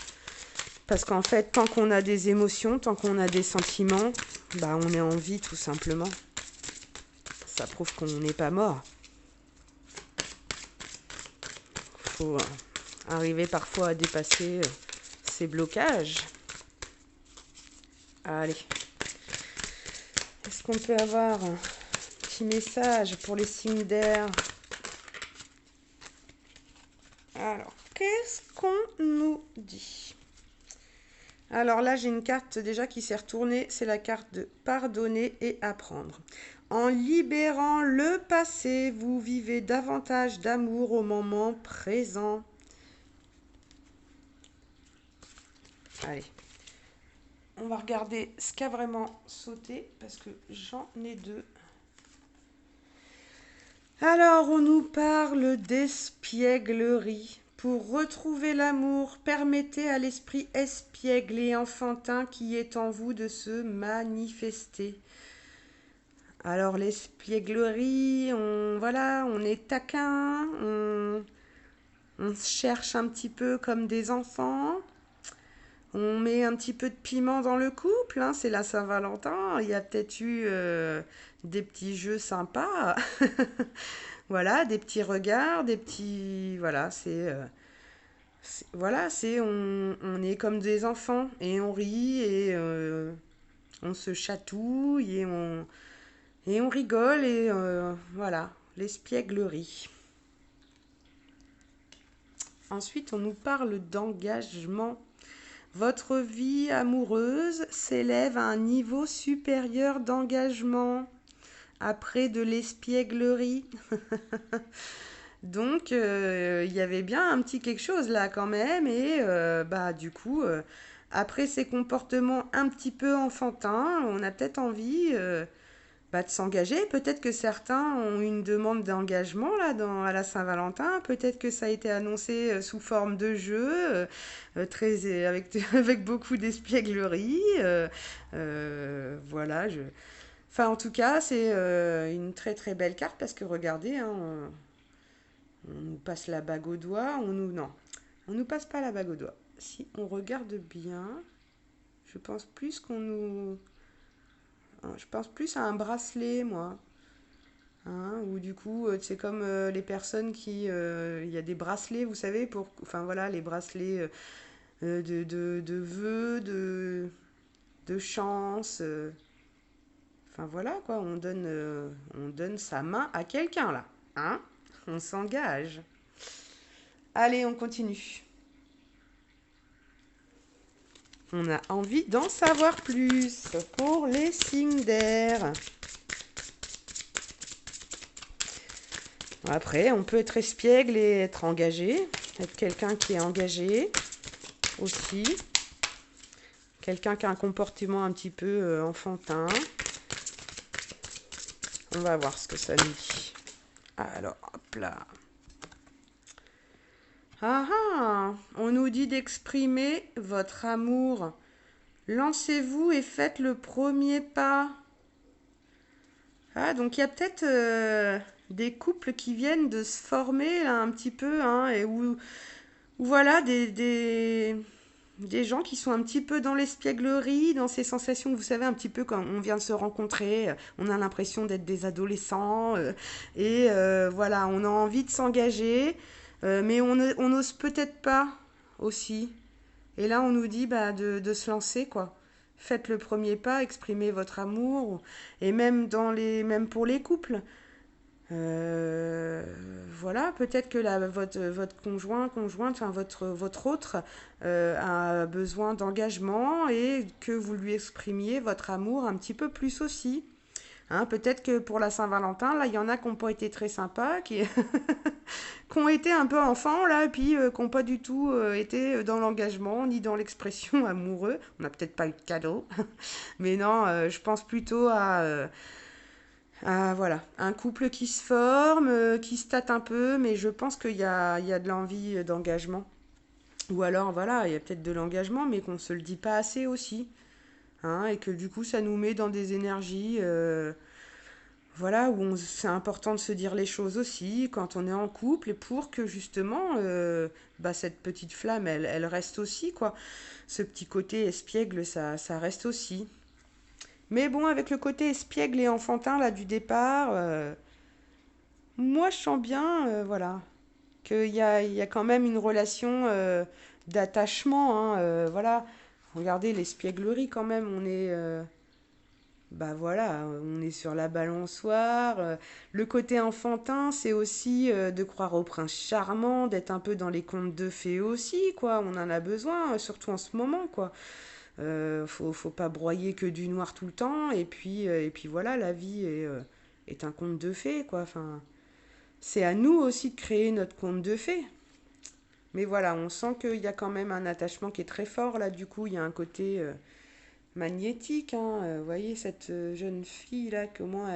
Parce qu'en fait, tant qu'on a des émotions, tant qu'on a des sentiments, bah on est en vie tout simplement. Ça prouve qu'on n'est pas mort. Faut arriver parfois à dépasser ces blocages. Allez. Est-ce qu'on peut avoir un petit message pour les signes d'air? Alors, qu'est-ce qu'on nous dit? Alors là, j'ai une carte déjà qui s'est retournée. C'est la carte de pardonner et apprendre. En libérant le passé, vous vivez davantage d'amour au moment présent. Allez, on va regarder ce qu'a vraiment sauté parce que j'en ai deux. Alors, on nous parle d'espièglerie. Pour retrouver l'amour, permettez à l'esprit espiègle et enfantin qui est en vous de se manifester. Alors, l'espièglerie, on est taquin, on se cherche un petit peu comme des enfants. On met un petit peu de piment dans le couple, hein, c'est la Saint-Valentin. Il y a peut-être eu des petits jeux sympas. Voilà, des petits regards, des petits. Voilà, on est comme des enfants et on rit et on se chatouille et on rigole et voilà, l'espièglerie. Ensuite, on nous parle d'engagement. Votre vie amoureuse s'élève à un niveau supérieur d'engagement après de l'espièglerie. Donc, il y avait bien un petit quelque chose là quand même. Et bah, du coup, après ces comportements un petit peu enfantins, on a peut-être envie bah, de s'engager. Peut-être que certains ont une demande d'engagement là à la Saint-Valentin. Peut-être que ça a été annoncé sous forme de jeu, avec beaucoup d'espièglerie. Voilà. Enfin, en tout cas, c'est une très très belle carte parce que regardez, hein, on nous passe la bague au doigt. Non, on nous passe pas la bague au doigt. Si on regarde bien, je pense plus qu'on nous je pense plus à un bracelet, moi. Hein, ou du coup, c'est comme les personnes qui. Il y a des bracelets, vous savez, enfin voilà, les bracelets de vœux, de chance. Enfin voilà, quoi, on donne sa main à quelqu'un, là. Hein? On s'engage. Allez, on continue. On a envie d'en savoir plus pour les signes d'air. Après, on peut être espiègle et être engagé, être quelqu'un qui est engagé aussi, quelqu'un qui a un comportement un petit peu enfantin. On va voir ce que ça nous dit. Alors, hop là. Ah ah, on nous dit d'exprimer votre amour. Lancez-vous et faites le premier pas. Ah, donc il y a peut-être des couples qui viennent de se former là, un petit peu, hein, et où voilà, des gens qui sont un petit peu dans l'espièglerie, dans ces sensations, vous savez, un petit peu quand on vient de se rencontrer, on a l'impression d'être des adolescents, et voilà, on a envie de s'engager, mais on n'ose peut-être pas aussi. Et là, on nous dit bah, de se lancer, quoi. Faites le premier pas, exprimez votre amour, et même pour les couples. Euh, voilà, peut-être que votre conjointe, enfin votre autre a besoin d'engagement et que vous lui exprimiez votre amour un petit peu plus aussi. Hein, peut-être que pour la Saint-Valentin, là, il y en a qui n'ont pas été très sympas, qui ont été un peu enfants, là, et puis qui n'ont pas du tout été dans l'engagement ni dans l'expression amoureux. On n'a peut-être pas eu de cadeau, mais non, je pense plutôt à voilà, un couple qui se forme, qui se tâte un peu, mais je pense qu'il y a de l'envie d'engagement. Ou alors, voilà, il y a peut-être de l'engagement, mais qu'on ne se le dit pas assez aussi. Hein, et que du coup, ça nous met dans des énergies voilà, c'est important de se dire les choses aussi quand on est en couple et pour que justement bah, cette petite flamme, elle reste aussi, quoi. Ce petit côté espiègle, ça reste aussi. Mais bon, avec le côté espiègle et enfantin là du départ, moi je sens bien, voilà, qu'il y a quand même une relation d'attachement, hein, voilà. Regardez l'espièglerie quand même, bah voilà, on est sur la balançoire. Le côté enfantin, c'est aussi de croire au prince charmant, d'être un peu dans les contes de fées aussi, quoi. On en a besoin, surtout en ce moment, quoi. Faut pas broyer que du noir tout le temps. Et puis voilà, la vie est un conte de fées, quoi. Enfin, c'est à nous aussi de créer notre conte de fées. Mais voilà, on sent qu'il y a quand même un attachement qui est très fort, là. Du coup, il y a un côté magnétique, hein. Vous voyez cette jeune fille là, comment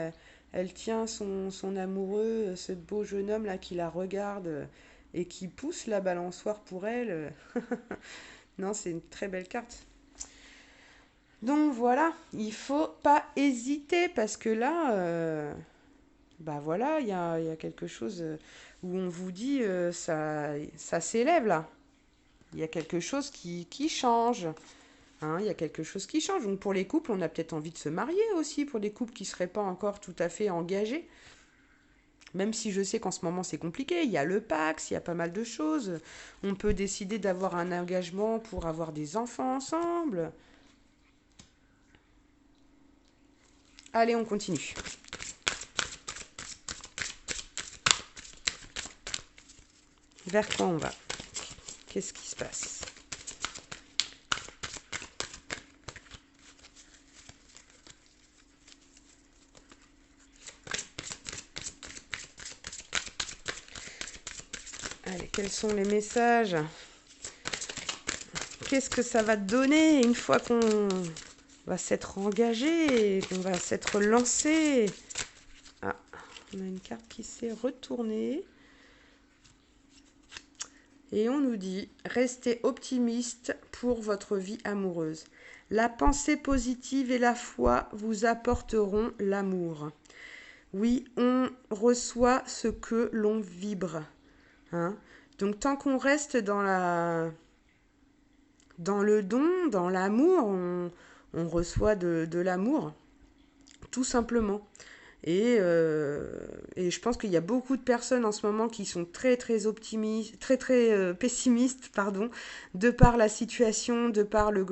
elle tient son amoureux, ce beau jeune homme là qui la regarde et qui pousse la balançoire pour elle. Non, c'est une très belle carte. Donc voilà, il faut pas hésiter parce que là, bah voilà, il y a quelque chose où on vous dit ça s'élève là. Il y a quelque chose qui change. Hein, il y a quelque chose qui change. Donc pour les couples, on a peut-être envie de se marier aussi, pour les couples qui ne seraient pas encore tout à fait engagés. Même si je sais qu'en ce moment c'est compliqué, il y a le Pax, il y a pas mal de choses. On peut décider d'avoir un engagement pour avoir des enfants ensemble. Allez, on continue. Vers quoi on va? Qu'est-ce qui se passe? Allez, quels sont les messages? Qu'est-ce que ça va te donner une fois qu'on va s'être engagé, qu'on va s'être lancé? Ah, on a une carte qui s'est retournée. Et on nous dit, restez optimiste pour votre vie amoureuse. La pensée positive et la foi vous apporteront l'amour. Oui, on reçoit ce que l'on vibre. Hein. Donc tant qu'on reste dans le don, dans l'amour, on reçoit de l'amour, tout simplement. Et je pense qu'il y a beaucoup de personnes en ce moment qui sont très très optimistes, très très pessimistes, pardon, de par la situation, de par le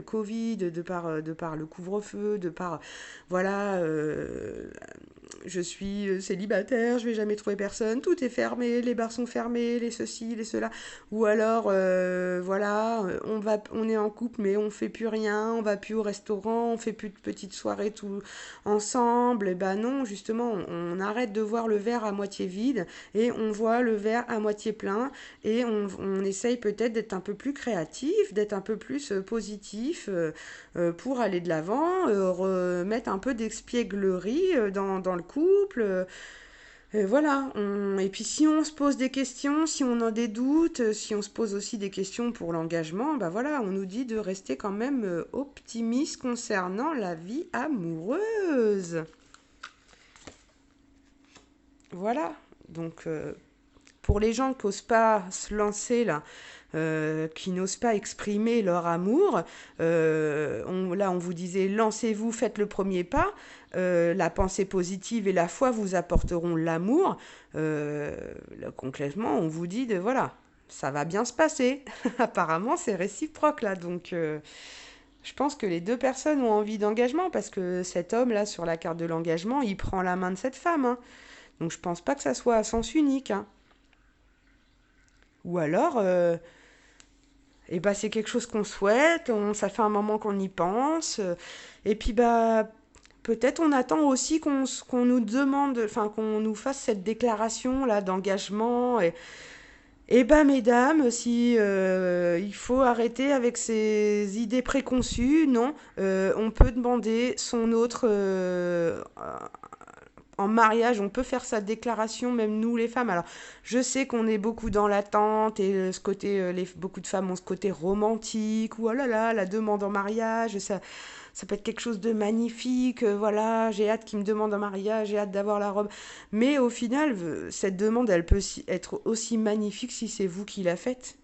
Covid, de par le couvre-feu, de par voilà, je suis célibataire, je vais jamais trouver personne, tout est fermé, les bars sont fermés, les ceci, les cela, ou alors voilà, on est en couple mais on fait plus rien, on va plus au restaurant, on fait plus de petites soirées tout ensemble. Et ben non, justement, on arrête de voir le verre à moitié vide et on voit le verre à moitié plein et on essaye peut-être d'être un peu plus créatif, d'être un peu plus positif pour aller de l'avant, remettre un peu d'expièglerie dans le couple. Voilà. Et puis si on se pose des questions, si on a des doutes, si on se pose aussi des questions pour l'engagement, bah voilà, on nous dit de rester quand même optimiste concernant la vie amoureuse. Voilà. Donc pour les gens qui n'osent pas se lancer là, qui n'osent pas exprimer leur amour, là on vous disait lancez-vous, faites le premier pas. La pensée positive et la foi vous apporteront l'amour. Là, concrètement, on vous dit de voilà, ça va bien se passer. Apparemment, c'est réciproque là, donc je pense que les deux personnes ont envie d'engagement parce que cet homme là sur la carte de l'engagement, il prend la main de cette femme. Hein. Donc je pense pas que ça soit à sens unique. Hein. Ou alors, et bah, c'est quelque chose qu'on souhaite, ça fait un moment qu'on y pense. Et puis bah peut-être on attend aussi qu'on nous demande, enfin qu'on nous fasse cette déclaration là d'engagement. Et bah mesdames, si il faut arrêter avec ces idées préconçues, non, on peut demander son autre en mariage, on peut faire sa déclaration, même nous les femmes. Alors, je sais qu'on est beaucoup dans l'attente et ce côté, beaucoup de femmes ont ce côté romantique, ou oh là là, la demande en mariage, ça peut être quelque chose de magnifique, voilà, j'ai hâte qu'il me demande en mariage, j'ai hâte d'avoir la robe. Mais au final, cette demande, elle peut être aussi magnifique si c'est vous qui la faites,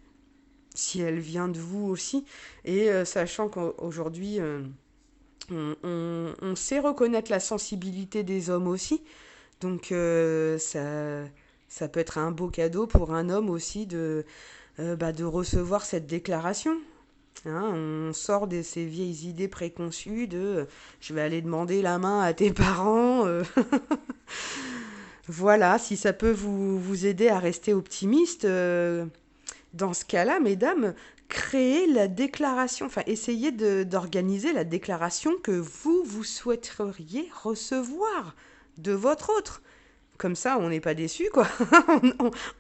si elle vient de vous aussi. Et sachant qu'aujourd'hui, on sait reconnaître la sensibilité des hommes aussi. Donc ça peut être un beau cadeau pour un homme aussi de recevoir cette déclaration. Hein, on sort de ces vieilles idées préconçues de je vais aller demander la main à tes parents. Voilà, si ça peut vous aider à rester optimiste, dans ce cas-là, mesdames, créez la déclaration, enfin essayez d'organiser la déclaration que vous souhaiteriez recevoir de votre autre. Comme ça, on n'est pas déçu, quoi.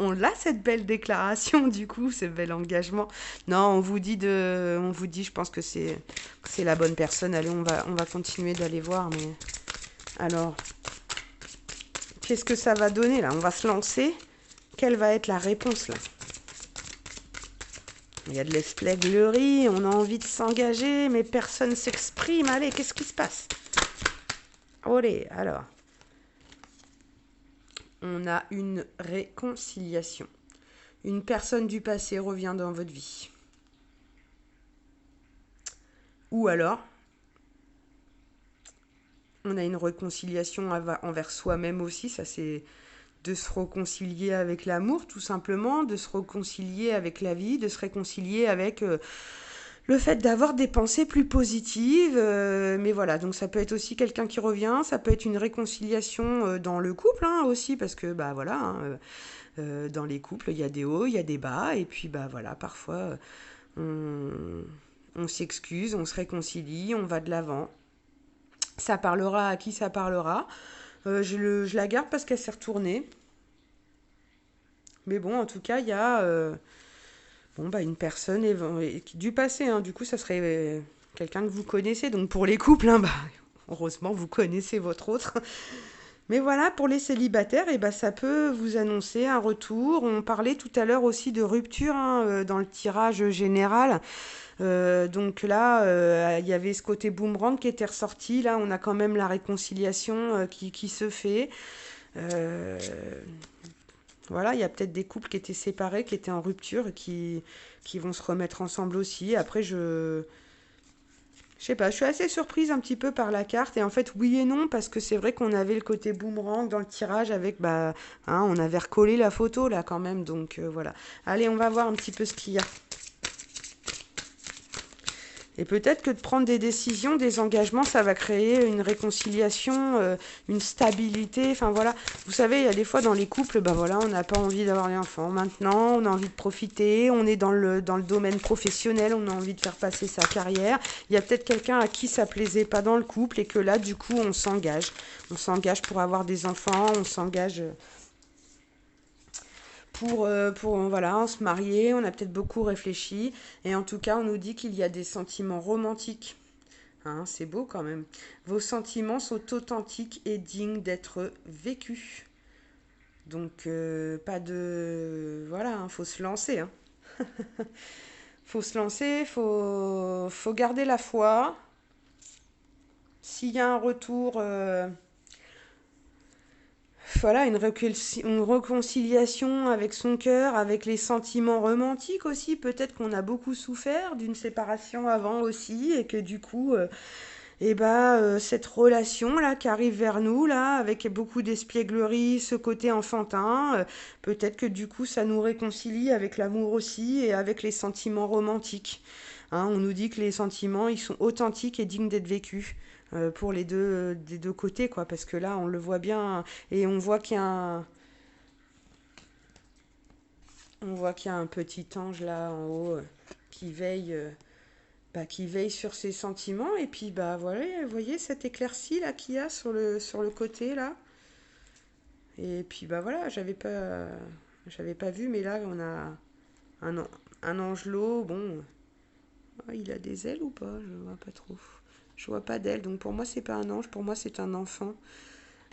On l'a, cette belle déclaration, du coup, ce bel engagement. Non, on vous dit, je pense que c'est la bonne personne. Allez, on va continuer d'aller voir, mais alors, qu'est-ce que ça va donner, là? On va se lancer. Quelle va être la réponse, là? Il y a de l'espièglerie, on a envie de s'engager, mais personne s'exprime. Allez, qu'est-ce qui se passe? Allez, alors. On a une réconciliation. Une personne du passé revient dans votre vie. Ou alors, on a une réconciliation envers soi-même aussi. Ça, c'est de se réconcilier avec l'amour, tout simplement, de se réconcilier avec la vie, de se réconcilier avec le fait d'avoir des pensées plus positives. Mais voilà, donc ça peut être aussi quelqu'un qui revient, ça peut être une réconciliation dans le couple hein, aussi, parce que bah voilà, hein, dans les couples, il y a des hauts, il y a des bas, et puis bah voilà, parfois on s'excuse, on se réconcilie, on va de l'avant. Ça parlera à qui ça parlera. Je la garde parce qu'elle s'est retournée. Mais bon, en tout cas, il y a une personne du passé. Hein, du coup, ça serait quelqu'un que vous connaissez. Donc pour les couples, hein, heureusement, vous connaissez votre autre. Mais voilà, pour les célibataires, ça peut vous annoncer un retour. On parlait tout à l'heure aussi de rupture hein, dans le tirage général. Donc là, il y avait ce côté boomerang qui était ressorti. Là, on a quand même la réconciliation qui se fait. Euh, voilà, il y a peut-être des couples qui étaient séparés, qui étaient en rupture et qui vont se remettre ensemble aussi. Après, je sais pas, je suis assez surprise un petit peu par la carte. Et en fait, oui et non, parce que c'est vrai qu'on avait le côté boomerang dans le tirage avec, on avait recollé la photo là quand même. Donc voilà. Allez, on va voir un petit peu ce qu'il y a. Et peut-être que de prendre des décisions, des engagements, ça va créer une réconciliation, une stabilité. Enfin voilà, vous savez, il y a des fois dans les couples, voilà, on n'a pas envie d'avoir des enfants. Maintenant, on a envie de profiter, on est dans le domaine professionnel, on a envie de faire passer sa carrière. Il y a peut-être quelqu'un à qui ça plaisait pas dans le couple et que là, du coup, on s'engage. On s'engage pour avoir des enfants, on s'engage pour voilà, se marier, on a peut-être beaucoup réfléchi, et en tout cas, on nous dit qu'il y a des sentiments romantiques. Hein, c'est beau quand même. Vos sentiments sont authentiques et dignes d'être vécus. Donc, pas de... Voilà, hein, faut se lancer. Hein. Faut se lancer, faut garder la foi. S'il y a un retour... voilà, une réconciliation avec son cœur, avec les sentiments romantiques aussi. Peut-être qu'on a beaucoup souffert d'une séparation avant aussi et que du coup, cette relation-là qui arrive vers nous, là, avec beaucoup d'espièglerie, ce côté enfantin, peut-être que du coup, ça nous réconcilie avec l'amour aussi et avec les sentiments romantiques. Hein, on nous dit que les sentiments, ils sont authentiques et dignes d'être vécus pour des deux côtés, quoi, parce que là, on le voit bien et on voit qu'il y a un petit ange là en haut qui veille, qui veille sur ses sentiments et puis voilà, vous voyez cette éclaircie là qu'il y a sur le côté là. Et puis voilà, j'avais pas vu, mais là on a un angelot, bon, il a des ailes ou pas? Je vois pas trop. Je vois pas d'ailes, donc pour moi c'est pas un ange, pour moi c'est un enfant.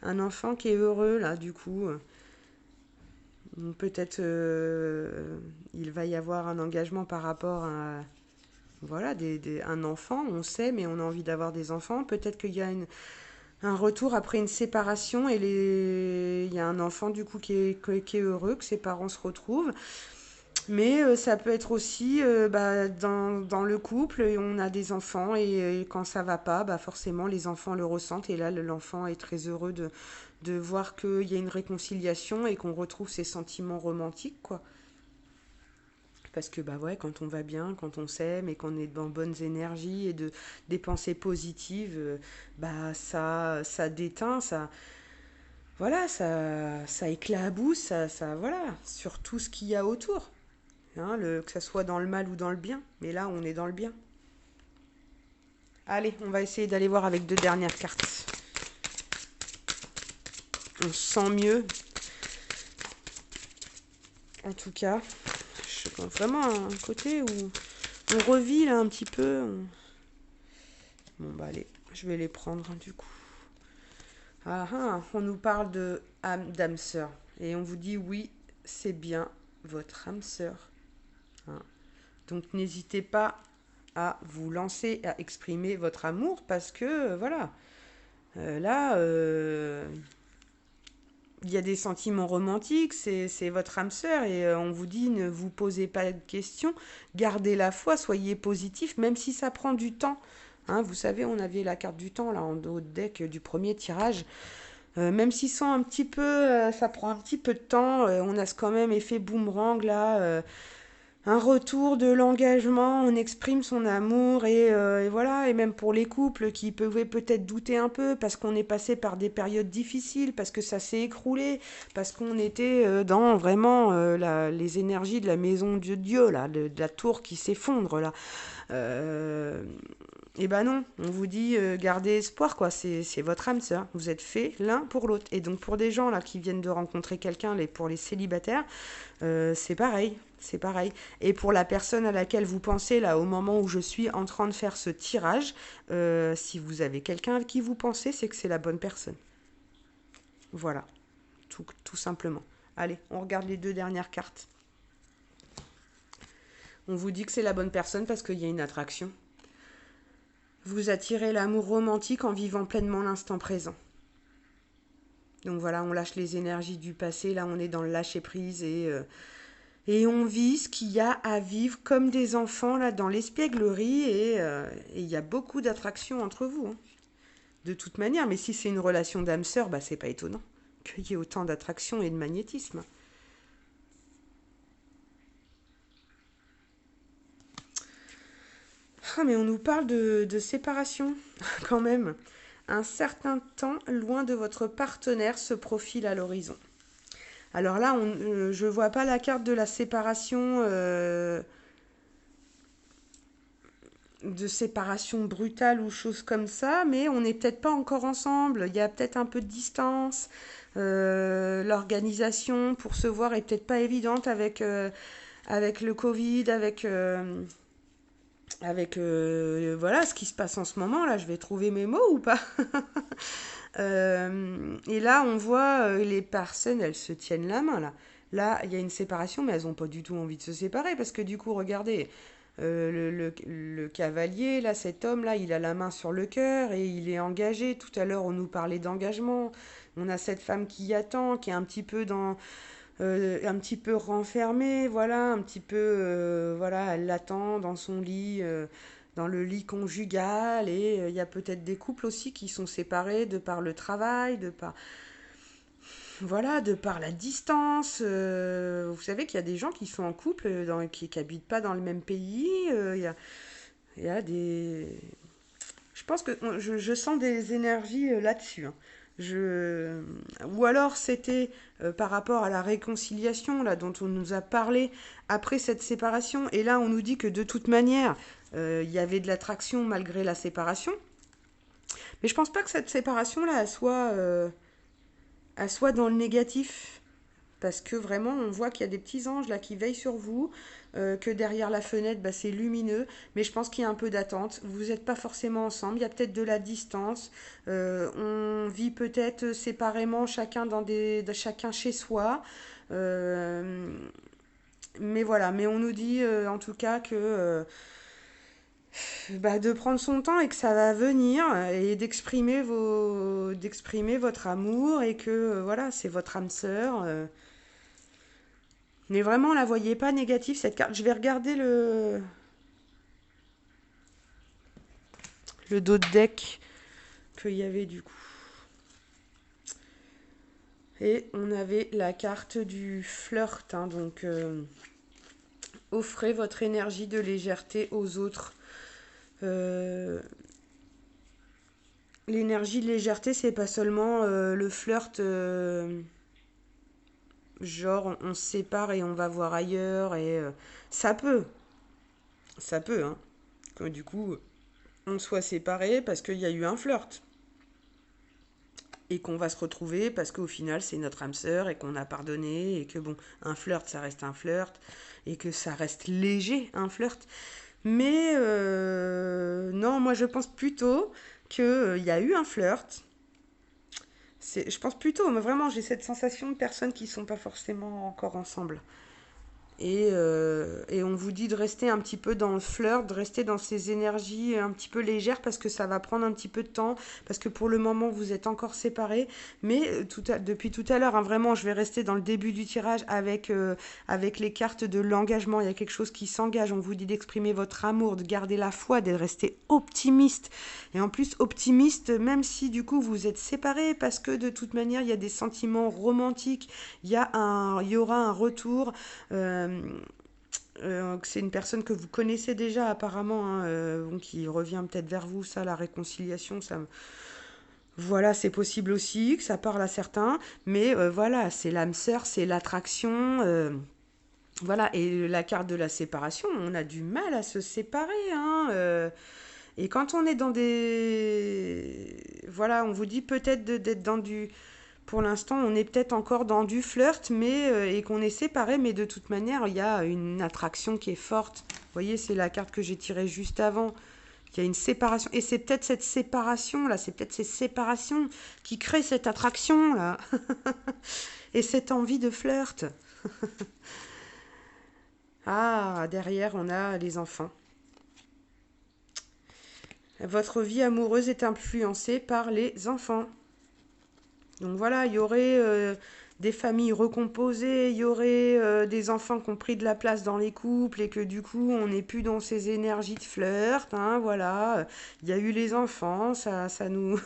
un enfant qui est heureux, là, du coup. Peut-être il va y avoir un engagement par rapport à voilà, un enfant, on sait, mais on a envie d'avoir des enfants. Peut-être qu'il y a un retour après une séparation et il y a un enfant du coup qui est heureux, que ses parents se retrouvent. Mais ça peut être aussi dans le couple, et on a des enfants et quand ça va pas, bah forcément les enfants le ressentent et là l'enfant est très heureux de voir qu'il y a une réconciliation et qu'on retrouve ses sentiments romantiques, quoi. Parce que bah ouais, quand on va bien, quand on s'aime et qu'on est dans bonnes énergies et des pensées positives, bah ça déteint, ça voilà, ça éclabousse, ça voilà, sur tout ce qu'il y a autour. Hein, que ça soit dans le mal ou dans le bien. Mais là, on est dans le bien. Allez, on va essayer d'aller voir avec deux dernières cartes. On se sent mieux. En tout cas, je sens vraiment un côté où on revit là un petit peu. Bon bah allez, je vais les prendre du coup. Ah ah, on nous parle de d'âme sœur. Et on vous dit oui, c'est bien votre âme sœur. Hein. Donc n'hésitez pas à vous lancer, à exprimer votre amour parce que voilà, là, il y a des sentiments romantiques, c'est votre âme sœur et on vous dit ne vous posez pas de questions, gardez la foi, soyez positif, même si ça prend du temps. Hein, vous savez, on avait la carte du temps là en haut de deck du premier tirage. Même si ça, un petit peu, ça prend un petit peu de temps, on a ce quand même effet boomerang là. Un retour de l'engagement, on exprime son amour et voilà, et même pour les couples qui pouvaient peut-être douter un peu parce qu'on est passé par des périodes difficiles, parce que ça s'est écroulé, parce qu'on était dans vraiment les énergies de la maison de Dieu, là, de la tour qui s'effondre là. Euh, et ben non, on vous dit gardez espoir quoi, c'est votre âme sœur, vous êtes faits l'un pour l'autre. Et donc pour des gens là qui viennent de rencontrer quelqu'un, pour les célibataires, c'est pareil, c'est pareil. Et pour la personne à laquelle vous pensez là au moment où je suis en train de faire ce tirage, si vous avez quelqu'un à qui vous pensez, c'est que c'est la bonne personne. Voilà, tout simplement. Allez, on regarde les deux dernières cartes. On vous dit que c'est la bonne personne parce qu'il y a une attraction. Vous attirez l'amour romantique en vivant pleinement l'instant présent. Donc voilà, on lâche les énergies du passé, là on est dans le lâcher-prise et on vit ce qu'il y a à vivre comme des enfants là dans l'espièglerie et il y a beaucoup d'attractions entre vous. Hein. De toute manière, mais si c'est une relation d'âme-sœur, bah c'est pas étonnant qu'il y ait autant d'attraction et de magnétisme. Ah mais on nous parle de séparation quand même. Un certain temps loin de votre partenaire se profile à l'horizon. Alors là, je vois pas la carte de la séparation, de séparation brutale ou chose comme ça, mais on n'est peut-être pas encore ensemble. Il y a peut-être un peu de distance. L'organisation pour se voir est peut-être pas évidente avec le Covid, avec voilà ce qui se passe en ce moment. Là, je vais trouver mes mots ou pas. Et là, on voit les personnes, elles se tiennent la main là. Là, il y a une séparation, mais elles n'ont pas du tout envie de se séparer parce que du coup, regardez, le cavalier, là, cet homme-là, il a la main sur le cœur et il est engagé. Tout à l'heure, on nous parlait d'engagement. On a cette femme qui attend, qui est un petit peu un petit peu renfermée, voilà, un petit peu, voilà, elle l'attend dans son lit. Dans le lit conjugal et il y a peut-être des couples aussi qui sont séparés de par le travail, de par voilà, de par la distance. Vous savez qu'il y a des gens qui sont en couple qui n'habitent pas dans le même pays. Il y a des je pense que je sens des énergies là-dessus. Hein. Je... Ou alors c'était par rapport à la réconciliation là, dont on nous a parlé après cette séparation. Et là, on nous dit que de toute manière, il y avait de l'attraction malgré la séparation. Mais je pense pas que cette séparation-là, elle soit dans le négatif. parce que vraiment, on voit qu'il y a des petits anges là qui veillent sur vous, que derrière la fenêtre, bah, c'est lumineux, mais je pense qu'il y a un peu d'attente. Vous n'êtes pas forcément ensemble, il y a peut-être de la distance. On vit peut-être séparément, chacun chez soi. Euh, mais voilà, mais on nous dit en tout cas que bah, de prendre son temps et que ça va venir et d'exprimer votre amour et que voilà, c'est votre âme sœur. Mais vraiment, la voyez pas négative cette carte. Je vais regarder le dos de deck qu'il y avait du coup. Et on avait la carte du flirt, hein, donc offrez votre énergie de légèreté aux autres. Euh, L'énergie de légèreté, c'est pas seulement le flirt, genre on se sépare et on va voir ailleurs, et ça peut, ça peut, hein, que du coup on soit séparés parce qu'il y a eu un flirt. Et qu'on va se retrouver parce qu'au final c'est notre âme sœur et qu'on a pardonné et que bon, un flirt ça reste un flirt et que ça reste léger un flirt. Mais non, moi je pense plutôt qu'il y a eu un flirt. Je pense plutôt, mais vraiment j'ai cette sensation de personnes qui sont pas forcément encore ensemble. Et on vous dit de rester un petit peu dans le flirt, de rester dans ces énergies un petit peu légères parce que ça va prendre un petit peu de temps, parce que pour le moment vous êtes encore séparés. Mais depuis tout à l'heure, hein, vraiment, je vais rester dans le début du tirage avec les cartes de l'engagement. Il y a quelque chose qui s'engage. On vous dit d'exprimer votre amour, de garder la foi, de rester optimiste. Et en plus, optimiste, même si du coup vous êtes séparés, parce que de toute manière, il y a des sentiments romantiques, il y aura un retour. C'est une personne que vous connaissez déjà apparemment, hein, bon, qui revient peut-être vers vous, ça, la réconciliation, ça, voilà, c'est possible aussi que ça parle à certains, mais voilà, c'est l'âme sœur, c'est l'attraction, voilà, et la carte de la séparation, on a du mal à se séparer, hein, et quand on est dans voilà, on vous dit peut-être d'être dans pour l'instant, on est peut-être encore dans du flirt, mais et qu'on est séparés, mais de toute manière, il y a une attraction qui est forte. Vous voyez, c'est la carte que j'ai tirée juste avant. Il y a une séparation. Et c'est peut-être cette séparation, là, c'est peut-être ces séparations qui créent cette attraction, là. Et cette envie de flirt. Ah, derrière, on a les enfants. Votre vie amoureuse est influencée par les enfants. Donc voilà, il y aurait des familles recomposées, il y aurait des enfants qui ont pris de la place dans les couples et que du coup on n'est plus dans ces énergies de flirt, hein, voilà. Il y a eu les enfants, ça nous,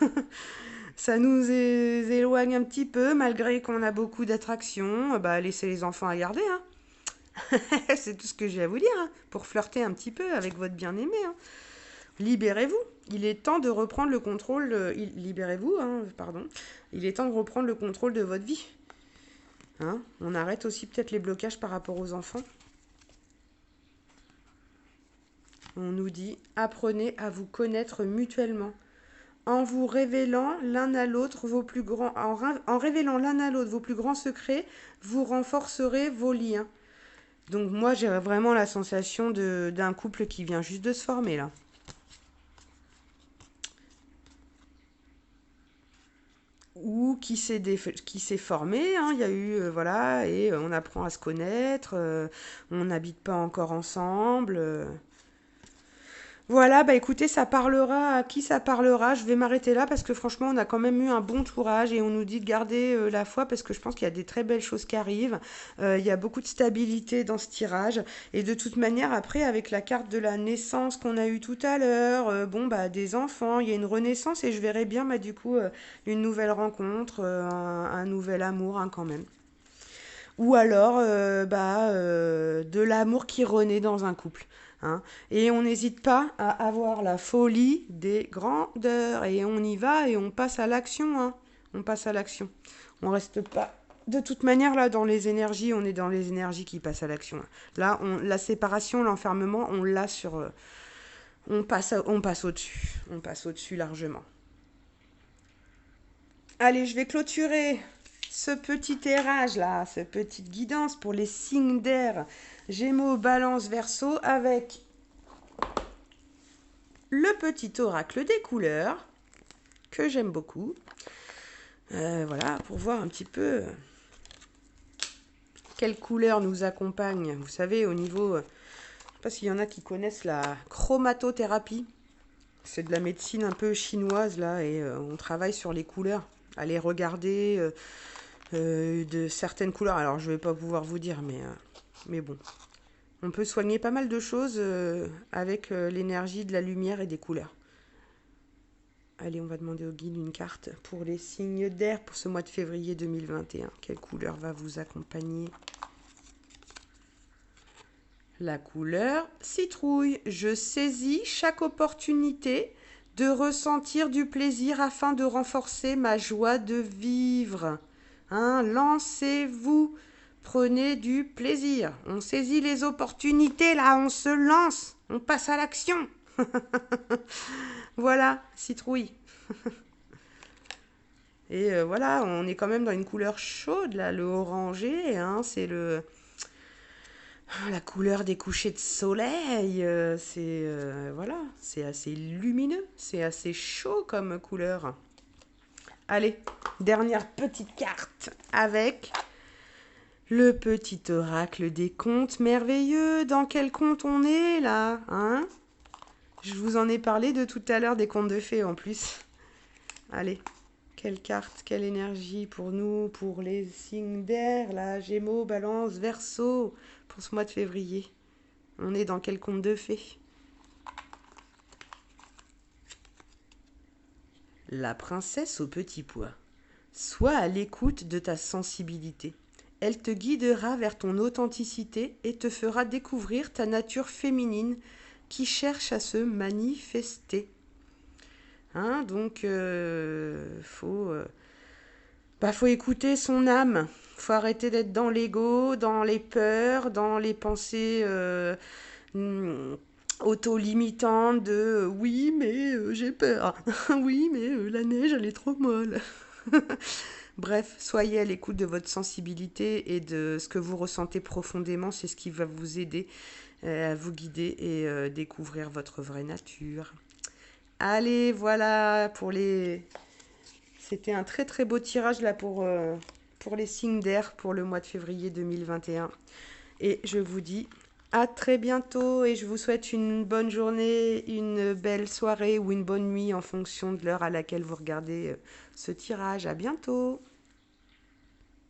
ça nous éloigne un petit peu malgré qu'on a beaucoup d'attractions. Bah laissez les enfants à garder, hein. C'est tout ce que j'ai à vous dire, hein, pour flirter un petit peu avec votre bien-aimé, hein. Libérez-vous. Il est temps de reprendre le contrôle. Libérez-vous, hein, pardon. Il est temps de reprendre le contrôle de votre vie. Hein, on arrête aussi peut-être les blocages par rapport aux enfants. On nous dit apprenez à vous connaître mutuellement. En vous révélant l'un à l'autre vos plus grands, en révélant l'un à l'autre vos plus grands secrets, vous renforcerez vos liens. Donc moi j'ai vraiment la sensation d'un couple qui vient juste de se former là. Ou qui s'est formé, hein. Il y a eu, voilà, et on apprend à se connaître, on n'habite pas encore ensemble. Voilà, bah écoutez, ça parlera à qui ça parlera. Je vais m'arrêter là parce que franchement, on a quand même eu un bon tourage et on nous dit de garder la foi parce que je pense qu'il y a des très belles choses qui arrivent. Il y a beaucoup de stabilité dans ce tirage. Et de toute manière, après, avec la carte de la naissance qu'on a eue tout à l'heure, bon, bah des enfants, il y a une renaissance et je verrai bien, bah du coup, une nouvelle rencontre, un nouvel amour, hein, quand même. Ou alors de l'amour qui renaît dans un couple. Hein. Et on n'hésite pas à avoir la folie des grandeurs. Et on y va et on passe à l'action. Hein. On passe à l'action. On reste pas. De toute manière, là, dans les énergies, on est dans les énergies qui passent à l'action. Là, la séparation, l'enfermement, on l'a sur. On passe au-dessus. On passe au-dessus largement. Allez, je vais clôturer ce petit tirage là, cette petite guidance pour les signes d'air, Gémeaux, Balance, Verseau, avec le petit oracle des couleurs, que j'aime beaucoup. Voilà, pour voir un petit peu quelles couleurs nous accompagnent. Vous savez, au niveau... je ne sais pas s'il y en a qui connaissent la chromatothérapie. C'est de la médecine un peu chinoise, là, et on travaille sur les couleurs. Allez regarder de certaines couleurs. Alors, je ne vais pas pouvoir vous dire, mais bon. On peut soigner pas mal de choses avec l'énergie de la lumière et des couleurs. Allez, on va demander au guide une carte pour les signes d'air pour ce mois de février 2021. Quelle couleur va vous accompagner? La couleur citrouille. Je saisis chaque opportunité de ressentir du plaisir afin de renforcer ma joie de vivre. Hein, lancez-vous, prenez du plaisir. On saisit les opportunités, là, on se lance, on passe à l'action. Voilà, citrouille. Et voilà, on est quand même dans une couleur chaude, là, le orangé, hein, c'est la couleur des couchers de soleil. Voilà, c'est assez lumineux, c'est assez chaud comme couleur. Allez, dernière petite carte avec le petit oracle des contes merveilleux. Dans quel conte on est, là, hein? Je vous en ai parlé de tout à l'heure, des contes de fées en plus. Allez, quelle carte, quelle énergie pour nous, pour les signes d'air, là, Gémeaux, Balance, Verseau, pour ce mois de février. On est dans quel conte de fées? La princesse au petit pois. Sois à l'écoute de ta sensibilité. Elle te guidera vers ton authenticité et te fera découvrir ta nature féminine qui cherche à se manifester. Hein, donc, faut écouter son âme. Faut arrêter d'être dans l'ego, dans les peurs, dans les pensées auto-limitantes de oui, mais j'ai peur. Oui, mais la neige, elle est trop molle. Bref, soyez à l'écoute de votre sensibilité et de ce que vous ressentez profondément. C'est ce qui va vous aider à vous guider et découvrir votre vraie nature. Allez, voilà pour les... C'était un très très beau tirage là pour les signes d'air pour le mois de février 2021. Et je vous dis à très bientôt et je vous souhaite une bonne journée, une belle soirée ou une bonne nuit en fonction de l'heure à laquelle vous regardez ce tirage. À bientôt!